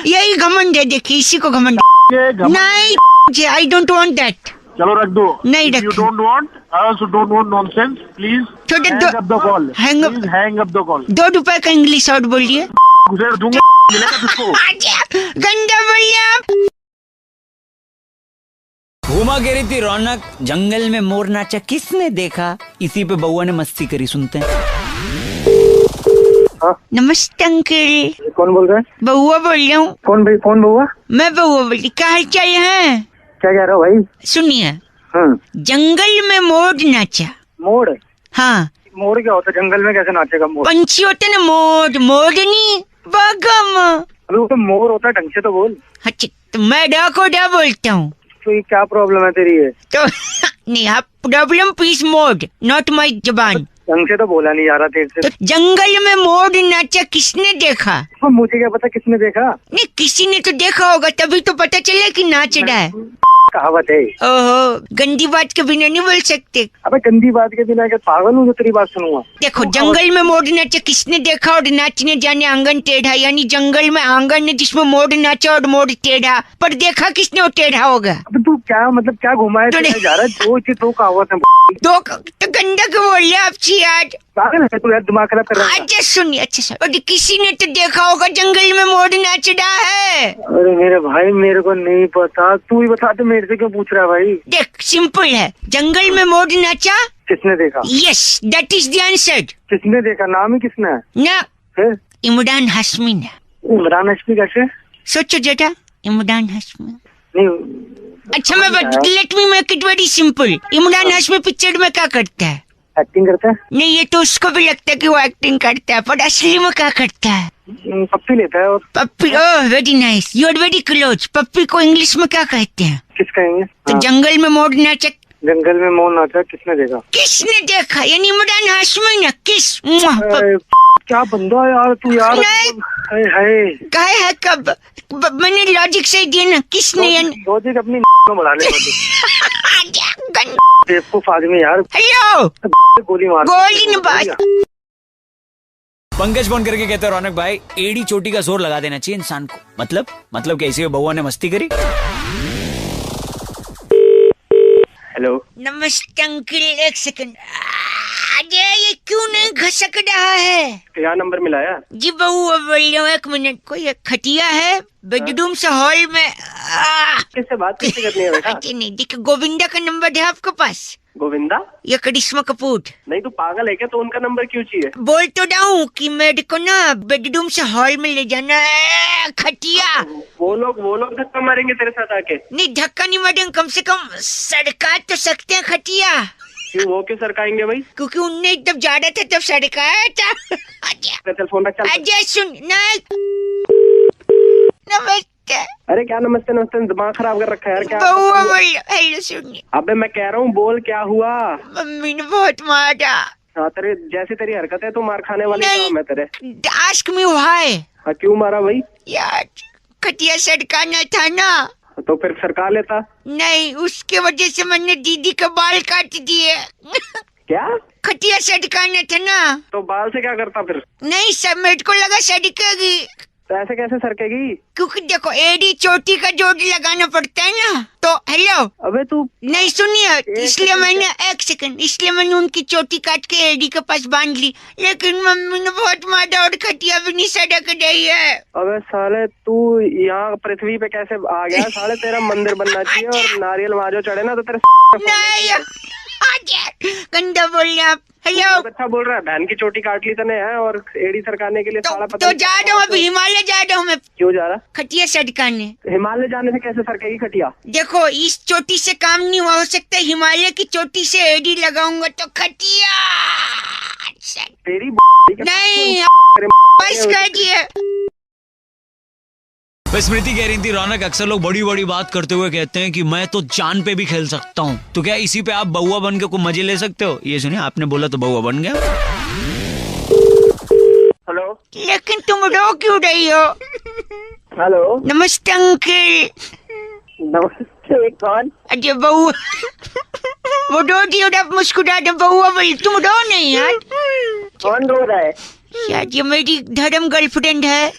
यही घमंड है, देखिए इसी को घमंड। नहीं, आई डोंट वांट दैट। चलो रख दो। नहीं रख। You don't want, I also don't want nonsense. Please hang up the call. Please hang up the call. 2 रुपए का इंग्लिश और बोलिए। घुसेड़ दूंगा। मिलेगा तुझको। गंदा भैया। घूमा कह रही थी रौनक, जंगल में मोर नाचा किसने देखा। इसी पे बउआ ने मस्ती करी, सुनते हैं। नमस्ते अंकल। कौन बोल रहा है? बउआ बोल रहा हूँ। कौन भाई? कौन बउआ? मैं बउआ बोल रही। क्या हाल चाल है? क्या कह रहा हो भाई? सुनिए, जंगल में मोर नाचा। मोर? हाँ। मोर क्या होता है? जंगल में कैसे नाचेगा मोर? पंछी होते ना, मोर। मोरनी, बगम। अरे वो तो मोर होता है, ढंग से तो बोल। अच्छा, तो मैं डाको डा बोलता हूँ। तो ये क्या प्रॉब्लम है तेरी? है तो नहीं, आप problem please mode, not my जबान। ढंग से तो बोला नहीं जा रहा तेरे से। तो जंगल में मोर नाचा किसने देखा? तो मुझे क्या पता किसने देखा? नहीं, किसी ने तो देखा होगा, तभी तो पता चला कि नाच रहा है। कहावत है। ओहो, गंदी बात के बिना नहीं बोल सकते। अबे गंदी बात के बिना क्या पागल हूँ जो तेरी बात सुनूंगा? देखो, जंगल में मोर नाचा किसने देखा और नाचने जाने आंगन टेढ़ा, यानी जंगल में आंगन है जिसमें मोर नाचा और मोर टेढ़ा, पर देखा किसने वो टेढ़ा होगा। अबे तू क्या मतलब क्या घुमाए जा रहा है? दो कहावत है। तो गंदा क्यों बोल रहे आप यार? पागल है तू यार, दिमाग खराब कर रहा है। अच्छा सुनिए, अच्छा सर, और किसी ने तो देखा होगा जंगल में मोर नाच रहा है। अरे मेरे भाई, मेरे को नहीं पता, तू ही बता दे। मेरे से क्यों पूछ रहा है भाई? देख, सिंपल है, जंगल में मोर नाचा। किसने देखा? Yes, that is the answer. किसने देखा? नाम ही किसने है? ना, इमरान हाशमी ने। इमरान हाशमी कैसे? सोचो जरा, इमरान हाशमी। नहीं। अच्छा मैं let me make it very simple. Imran Hashmi picture में क्या करता है? एक्टिंग करता है? नहीं, ये तो उसको भी लगता है कि वो एक्टिंग करता है, पर असली में क्या करता है? पप्पी लेता है। और puppy? Oh very nice, you are very close. Puppy को इंग्लिश में क्या कहते हैं? किस कहेंगे? तो जंगल में मोर नाचक। जंगल में मोर नाचा किसने देखा? किसने देखा? यानी इमरान हाशमी ना? किस? क्या बंदा है यार तू यार। नहीं। काहे है कब? मैंने लॉजिक से दिया ना। किसने? लॉजिक अपनी में बढ़ा ले। बेवकूफ आदमी यार। हेलो, गोली मार। गोली न बात। पंकज फोन करके कहते हैं रौनक भाई, एड़ी चोटी का जोर लगा देना चाहिए इंसान को। मतलब कैसे बउआ ने मस्ती करी? हेलो। नमस्ते अंकल, एक सेकंड। अरे ये क्यों नहीं घसक रहा है? क्या नंबर मिलाया? जी बउआ बोल रहा हूँ, एक मिनट। कोई एक खटिया है बेडरूम से हॉल में। किससे बात कैसे करनी है बेटा? नहीं देखो, गोविंदा का नंबर है आपके पास? गोविंदा या करिश्मा कपूर? नहीं, तू पागल है क्या? तो उनका नंबर क्यों चाहिए? बोल तो रहा हूँ कि मेरे को ना बेडरूम से हॉल में ले जाना है खटिया। वो लोग धक्का मारेंगे तेरे साथ आके? नहीं, धक्का नहीं मारेंगे, कम से कम सरका तो सकते हैं खटिया। क्यों? वो क्यों सरकाएंगे भाई? क्योंकि उनने जब जा रहा था तब सरकाया था। चल फोन रख। चल अजय सुन। नमस्ते। अरे क्या नमस्ते? दिमाग खराब कर रखा है यार। क्या बउआ बोल। हेलो सुनिए। अबे मैं कह रहा हूँ, बोल क्या हुआ? मम्मी ने बहुत मारा। हाँ, तेरे जैसी तेरी हरकत है, तू मार खाने वाले काम है तेरे। Ask me why. हाँ, क्यों मारा भाई? यार खटिया सरकाना था ना। तो फिर सरका लेता। नहीं, उसके वजह से मैंने दीदी का बाल काट दिए। क्या? खटिया सरकाना था ना। तो बाल से क्या करता फिर? नहीं सब मेरे को लगा सरकेगी। तो ऐसे कैसे सरकेगी? क्योंकि देखो एड़ी चोटी का जोड़ लगाना पड़ता है ना। तो हेलो। अबे तू नहीं सुनिए, इसलिए मैंने एक सेकंड, इसलिए मैंने उनकी चोटी काट के एड़ी के पास बांध ली, लेकिन मम्मी ने बहुत मारा और खटिया भी नहीं सड़क रही है। अबे साले तू यहाँ पृथ्वी पे कैसे आ गया? साले तेरा मंदिर बनना चाहिए और नारियल वहाँ जो चढ़े ना तो तेरे नहीं गंदा बोल रहे आप। हेलो। अच्छा बोल रहा है। बहन की चोटी काट ली तने है और एड़ी सरकाने के लिए साला पता तो जा रहा हूँ, अभी हिमालय जा रहा हूँ मैं। क्यों जा रहा? खटिया सरकाने। हिमालय जाने से कैसे सरकेगी खटिया? देखो इस चोटी से काम नहीं हुआ, हो सकता है हिमालय की चोटी से एडी लगाऊंगा तो खटिया। तेरी नहीं बस कर दिए। वह स्मृति कह रही थी, रौनक अक्सर लोग बड़ी बड़ी बात करते हुए कहते हैं कि मैं तो चांद पे भी खेल सकता हूँ, तो क्या इसी पे आप बउआ बन के कोई मजे ले सकते हो? ये सुनिए, आपने बोला तो बउआ बन गया। हेलो। लेकिन तुम रो क्यों रही हो? हेलो। नमस्ते अंकल। नमस्ते। कौन? अजय बउआ। वो रो दी और आप मुस्कुरा रहे। बउआ बोली, तुम रो नहीं यार। कौन रो रहा है? यार ये मेरी धर्म गर्लफ्रेंड है।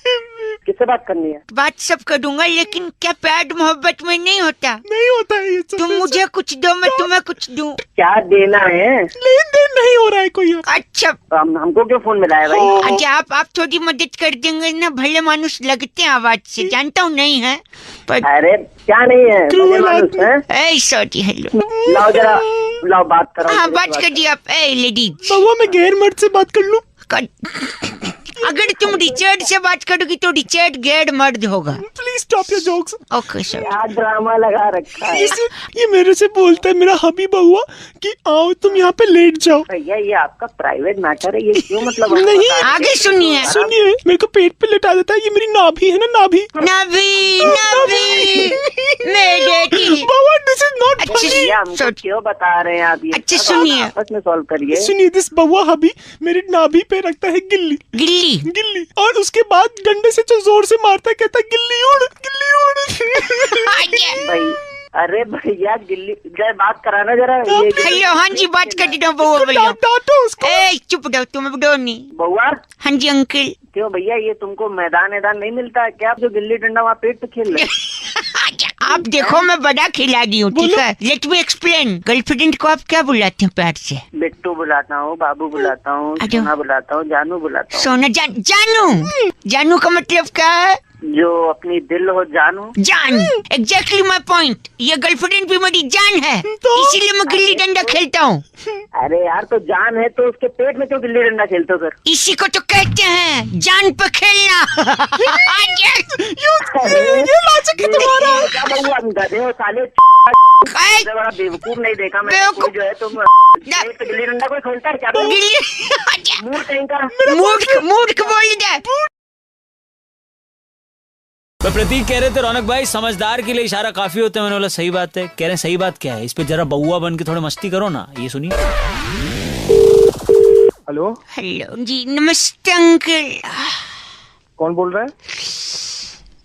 किससे बात करनी है? बात सब करूंगा, लेकिन क्या प्यार मोहब्बत में नहीं होता? नहीं होता है ये। तुम मुझे कुछ दो, मैं तुम्हें कुछ दूं। क्या देना है? लेन देन नहीं हो रहा है कोई। अच्छा हमको क्यों फोन मिलाया भाई? अच्छा आप थोड़ी मदद कर देंगे ना? भले मानुस लगते हैं आवाज से, जानता हूँ नहीं है पर। अरे क्या नहीं है, भले मानुस है। सॉरी। हेलो। लाओ जरा, लाओ बात करो। हाँ बात करिए आप। लेडीज। बाबा मैं गैर मर्द से बात कर लूं? अगर तुम रिचर्ड से बात करोगी तो रिचर्ड गैर मर्द होगा। Please stop your jokes. Okay sir. क्या ड्रामा लगा रखा है? ये मेरे से बोलता है मेरा हबी बउआ कि आओ तुम यहाँ पे लेट जाओ। भैया ये आपका प्राइवेट मैटर है, ये क्यों मतलब? नहीं आगे सुनिए। सुनिए, मेरे को पेट पे लेटा देता है। ये मेरी नाभि है ना, नाभि मेरे की। बउआ दिस इज नॉट अच्छा क्यों बता रहे हैं आप ये? अच्छा सुनिए। आपस में सॉल्व करिए। सुनिए, दिस बउआ हबी मेरी नाभि पे रखता है गिल्ली गिल्ली और उसके बाद डंडे से जो जोर से मारता है, कहता है गिल्ली उड़ गिल्ली उड़। भाई अरे भैया गिल्ली जरा बात कराना जरा। हेलो। हाँ जी बात कर रहा हूँ बउआ। चुप रहो तुम डो नहीं। बउआ। हाँ जी अंकल। क्यों भैया ये तुमको मैदान नहीं मिलता है क्या? आप जो गिल्ली डंडा वहाँ पेट पे खेल रहे? आप देखो मैं बड़ा खिलाड़ी हूँ, ठीक है? Let me explain. गर्लफ्रेंड को आप क्या बुलाते हैं प्यार से? बिट्टू बुलाता हूँ, बाबू बुलाता हूँ, सोना बुलाता हूँ, जानू बुलाता हूँ। सोना जानू का मतलब क्या है? जो अपनी दिल हो जानू। जान। Exactly my point. ये गर्लफ्रेंड भी मेरी जान है, इसीलिए मैं गिल्ली डंडा खेलता हूँ। अरे यार तो जान है तो उसके पेट में क्यों गिल्ली डंडा खेलते हो फिर? इसी को तो कहते हैं जान पे खेलना। ये लॉजिक है तुम्हारा। क्या बउआ गधे हो साले, काय? बड़ा बेवकूफ नहीं देखा मैं। बेवकूफ जो है तुम गिल्ली डंडा कोई खेलता है क्या? मूड कहीं का। मूर्ख बोल दे। तो प्रतीक कह रहे थे रौनक भाई समझदार के लिए इशारा काफी होता है। मैंने बोला सही बात है। कह रहे हैं सही बात क्या है, इस पे जरा बउआ बन के थोड़ी मस्ती करो ना। ये सुनिए। हेलो, हेलो जी, नमस्ते अंकल। कौन बोल रहा है?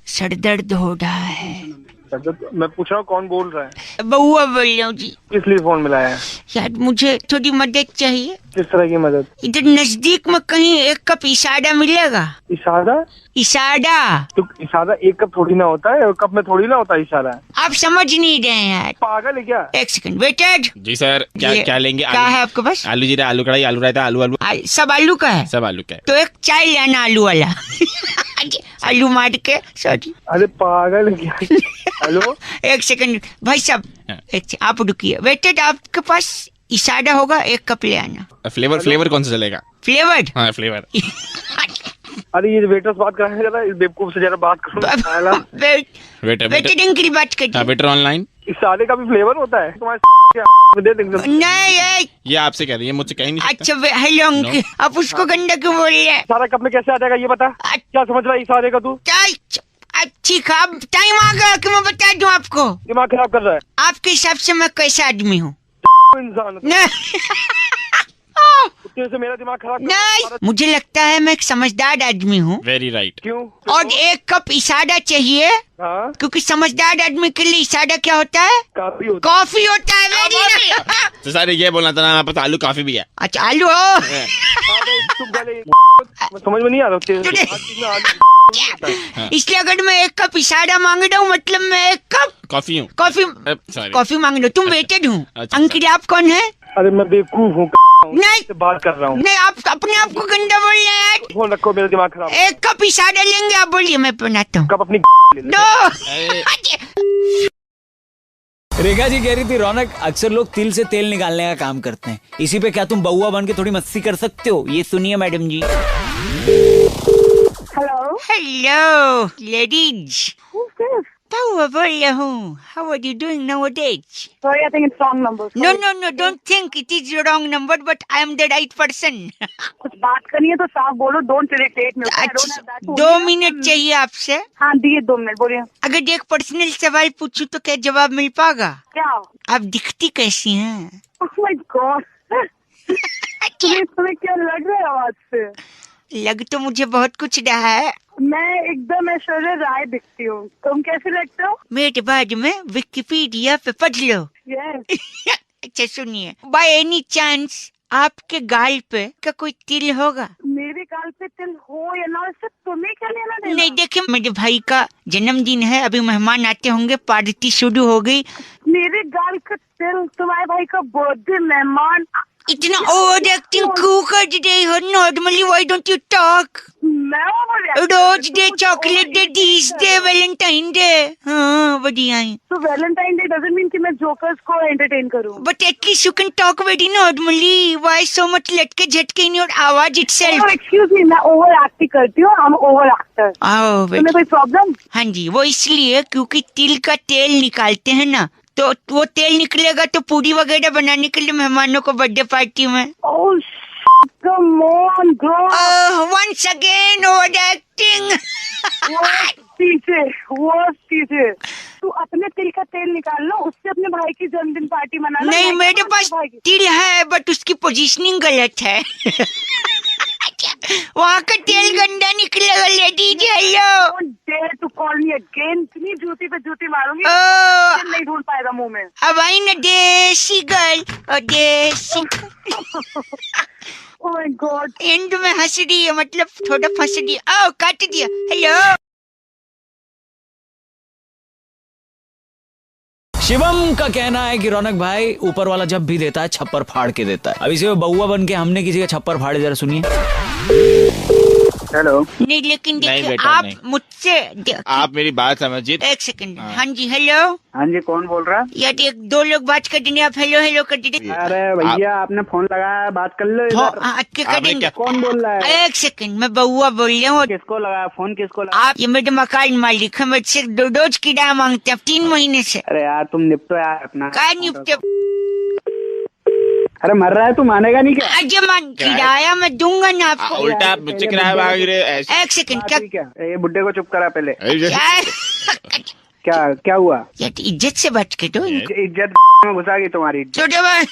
सर दर्द हो रहा है। मैं पूछ रहा हूँ कौन बोल रहा है? बउआ बोल रहा हूँ जी। किस लिए फोन मिलाया है? यार मुझे थोड़ी मदद चाहिए। किस तरह की मदद? इधर नजदीक में कहीं एक कप इसाड़ा मिलेगा? इशारा? इसाड़ा। तो इशारा एक कप थोड़ी ना होता है, और कप में थोड़ी ना होता है इशारा। आप समझ नहीं रहे हैं यार। पागल है क्या? एक सेकंड वेटेड। जी सर, क्या लेंगे? क्या है आपके पास? आलू जीरा, आलू कढ़ाई, आलू रायता, आलू सब आलू का है? सब आलू का है। तो एक चाय लाना आलू वाला। आलू मार के, सॉरी। अरे पागल है क्या? हेलो, एक सेकंड भाई साहब, आप रुकिए। वेटेड, आपके पास इसाड़ा होगा? एक कप ले आना। फ्लेवर कौन सा चलेगा? फ्लेवर्ड? हाँ फ्लेवर। अरे ये वेटर से बात कराने जरा, इस बेवकूफ से जरा बात करो। वेटेड अंकल बात करते। Waiter online. इशारे का भी फ्लेवर होता है? तुम्हारे दे देंगे। नहीं ये आपसे कह रही है, मुझसे कहीं नहीं। अच्छा हेलो अंकल, आप उसको गंदा क्यों बोल रहे हैं? इशारा कप में कैसे आ जाएगा ये बता। क्या समझ रहा है इशारे का तू? ठीक है, अब टाइम आ गया कि मैं बता दूं आपको। दिमाग खराब कर रहा है। आपके हिसाब से मैं कैसा आदमी हूँ? इंसान से मेरा दिमाग खराब कर रहा है। नहीं, मुझे लगता है मैं एक समझदार आदमी हूँ। Very right. क्यों? और एक कप इसाड़ा चाहिए। हाँ? क्योंकि समझदार आदमी के लिए इसाड़ा क्या होता है? काफी होता कॉफी होता है। वेरी तो सर ये बोलना था ना, हमारे पास आलू काफी भी है। अच्छा आलू हो। समझ में नहीं आ रहा। इसलिए अगर मैं एक कप इसाड़ा मांग रहा हूँ मतलब मैं एक कप कॉफी हूँ। कॉफी मांग रहा हूँ। तुम वेटेड हूँ। अच्छा, अंकित आप कौन है? अरे मैं बेवकूफ हूँ, नहीं बात कर रहा हूँ। नहीं, आप अपने आप को गंदा बोल रहे हैं। फोन रखो, मेरा दिमाग खराब। एक कप इसाड़ा लेंगे? आप बोलिए, मैं बनाता हूँ। कब अपनी दो। रेखा जी कह रही थी रौनक अक्सर लोग तिल से तेल निकालने का काम करते हैं, इसी पे क्या तुम बउआ बन के थोड़ी मस्ती कर सकते हो? ये सुनिए madam ji. Hello, hello ladies, who's this? बउआ बोल रहा हूँ। How are you doing nowadays? Sorry, I think it's wrong number. No, don't think it is the wrong number, but I am the right person. कुछ बात करनी है तो साफ बोलो, don't irritate me. I don't अच्छा, have that. 2 मिनट चाहिए आपसे। हाँ दिए 2 मिनट, बोलिए। अगर एक पर्सनल सवाल पूछूं तो क्या जवाब मिल पाएगा? क्या? आप दिखती कैसी हैं? Oh my God. तुम्हें क्या लग रहा है आवाज से? लग तो मुझे बहुत कुछ रहा है। मैं एकदम ऐश्वर्या राय दिखती हूँ। तुम कैसे लगते हो? मेरे बाद में विकिपीडिया पे पढ़ लो। Yes. अच्छा सुनिए, बाय एनी चांस आपके गाल पे क्या कोई तिल होगा? मेरे गाल पे तिल हो या ना, इससे तुम्हें क्या लेना देना? नहीं देखिए, मेरे भाई का जन्मदिन है, अभी मेहमान आते होंगे, पार्टी शुरू हो गई। मेरे गाल का तिल, तुम्हारे भाई का बर्थडे, मेहमान। इतना ओवर एक्टिंग क्यों कर रही हो? Normally why don't you talk? Rose day, chocolate day, डीज डे, वैलेंटाइन डे। हाँ बढ़िया है। तो वैलेंटाइन डे डजंट मीन कि मैं जोकर्स को एंटरटेन करूं। But at least you can talk very normally. Why so much लटके झटके इन योर आवाज इटसेल्फ? एक्सक्यूज मी, मैं ओवर एक्टिंग करती हूँ। I am over actor. तुम्हें कोई प्रॉब्लम? हाँ जी, वो इसलिए क्योंकि तिल का तेल निकालते हैं ना, तो वो तेल निकलेगा तो पूरी वगैरह बनाने के लिए मेहमानों को बर्थडे पार्टी में। Oh, come on, girl. Once again over acting. पीछे तू अपने तिल का तेल निकाल लो, उससे अपने भाई की जन्मदिन पार्टी मनाना। नहीं, मेरे पास तिल है बट उसकी पोजीशनिंग गलत है। वहाँ का तेल गंदा निकलेगा ladies. Hello, dare to call me again. इतनी जूती पे जूती मारूंगी, नहीं ढूंढ पाएगा मुंह में। अब आई ना देसी गर्ल और देसी। ओह माय गॉड, एंड में हंस रही है, मतलब थोड़ा फंस रही है। काट दिया। हेलो, शिवम का कहना है कि रौनक भाई ऊपर वाला जब भी देता है छप्पर फाड़ के देता है। अब इसे बउआ बन के हमने किसी का छप्पर फाड़े, जरा सुनिए। हेलो। नहीं लेकिन नहीं देखिए बेटा, आप नहीं। मुझसे आप मेरी बात समझिए। एक सेकंड। हाँ। हाँ जी हेलो। हाँ जी, कौन बोल रहा है? यार एक दो लोग बात कर देंगे, आप हेलो हेलो कर दीजिए। अरे भैया, आपने फोन लगाया, बात कर लो इधर। आपके आपने करेंगे। क्या- कौन बोल रहा है? एक सेकंड, मैं बउआ बोल रहा हूँ। किसको लगाया फोन, किसको लगाया? आप ये मेरे मकान मालिक है, मुझसे दो डोज किराया मांगते हैं 3 महीने से। अरे यार, तुम निपटो यार अपना। क्या निपटे? अरे मर रहा है, तू मानेगा नहीं क्या? अजय मान किराया मैं दूंगा ना आपको। उल्टा आप मुझसे किराया मांग रहे हो ऐसे। एक सेकंड, बात क्या हुई क्या? ये बुड्ढे को चुप करा पहले। क्या क्या क्या हुआ? यार इज्जत से बात करो। इज्जत में घुसा गई तुम्हारी। छोटे भाई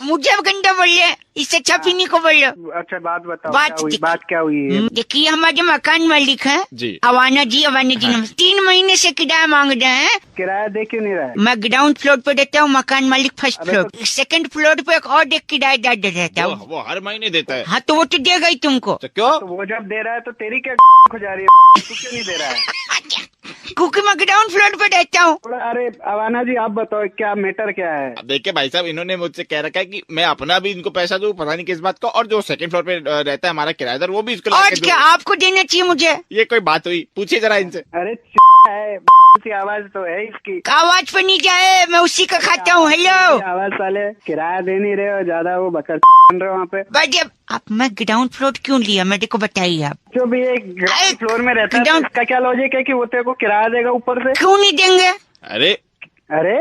मुझे अब गंदा बोलिए, इससे अच्छा पीनी को बोलो। अच्छा बात बताओ, बात क्या हुई? दिख- बात क्या हुई है? देखिए हमारे मकान मालिक है जी। अवाना जी नमस्ते। 3 महीने से किराया मांग रहे हैं। किराया दे क्यों नहीं रहा है? मैं ग्राउंड फ्लोर पे रहता हूँ, मकान मालिक फर्स्ट अबे फ्लोर। सेकंड फ्लोर पे एक और एक किराएदार रहता हूँ। वो हर महीने देता है। हाँ तो वो तो देगा ही तुमको, तो क्यों? तो वो जब दे रहा है तो तेरी क्या हो जा रही है? तू क्यों नहीं दे रहा है? क्योंकि मैं ग्राउंड फ्लोर पे रहता हूँ। अरे अवाना जी, आप बताओ क्या मैटर क्या है? अब देखिए भाई साहब, इन्होंने मुझसे कह रखा है कि मैं अपना भी इनको पैसा दूं, पता नहीं किस बात का, और जो सेकंड फ्लोर पे रहता है हमारा किराएदार, वो भी इसको ला और के क्या दूं। आपको देना चाहिए मुझे? ये कोई बात हुई? पूछिए जरा इनसे। अरे है सी आवाज तो है इसकी। आवाज पर नहीं जाए, मैं उसी का खाता हूँ। हेलो आवाज साले किराया दे नहीं रहे हो, ज्यादा वो बकर बन रहे हो वहाँ पे। भाई आप मैं ग्राउंड फ्लोर क्यों लिया मेरे को बताइए आप। जो भी एक ग्राउंड फ्लोर में रहता है, तो ground- इसका क्या लॉजिक है कि वो तेरे को किराया देगा ऊपर से? क्यों नहीं देंगे? अरे अरे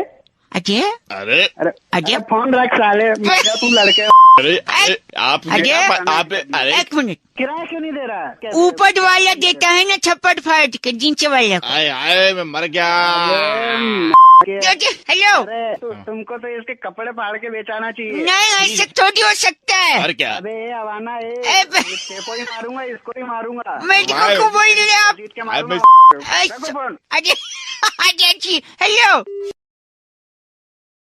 अजय अरे अरे अजय फोन रख साले, मेरा तू लड़के। अरे अरे आप अजय आप अरे एक मिनट, किराया क्यों नहीं दे रहा है? ऊपर वाला देता है ना छप्पड़ फाड़ के नीचे वाला को। आए आए मैं मर गया। हेलो अरे तुमको तो इसके कपड़े फाड़ के बेचाना चाहिए। नहीं ऐसे थोड़ी हो सकता है। और क्या? अबे अवाना, ए, इसको ही मारूंगा, इसको ही मारूंगा। मेरे भाई। को बोल रहे आप। जीत के मारूंगा। अच्छा, रखो फोन। अजय अजय जी हेलो।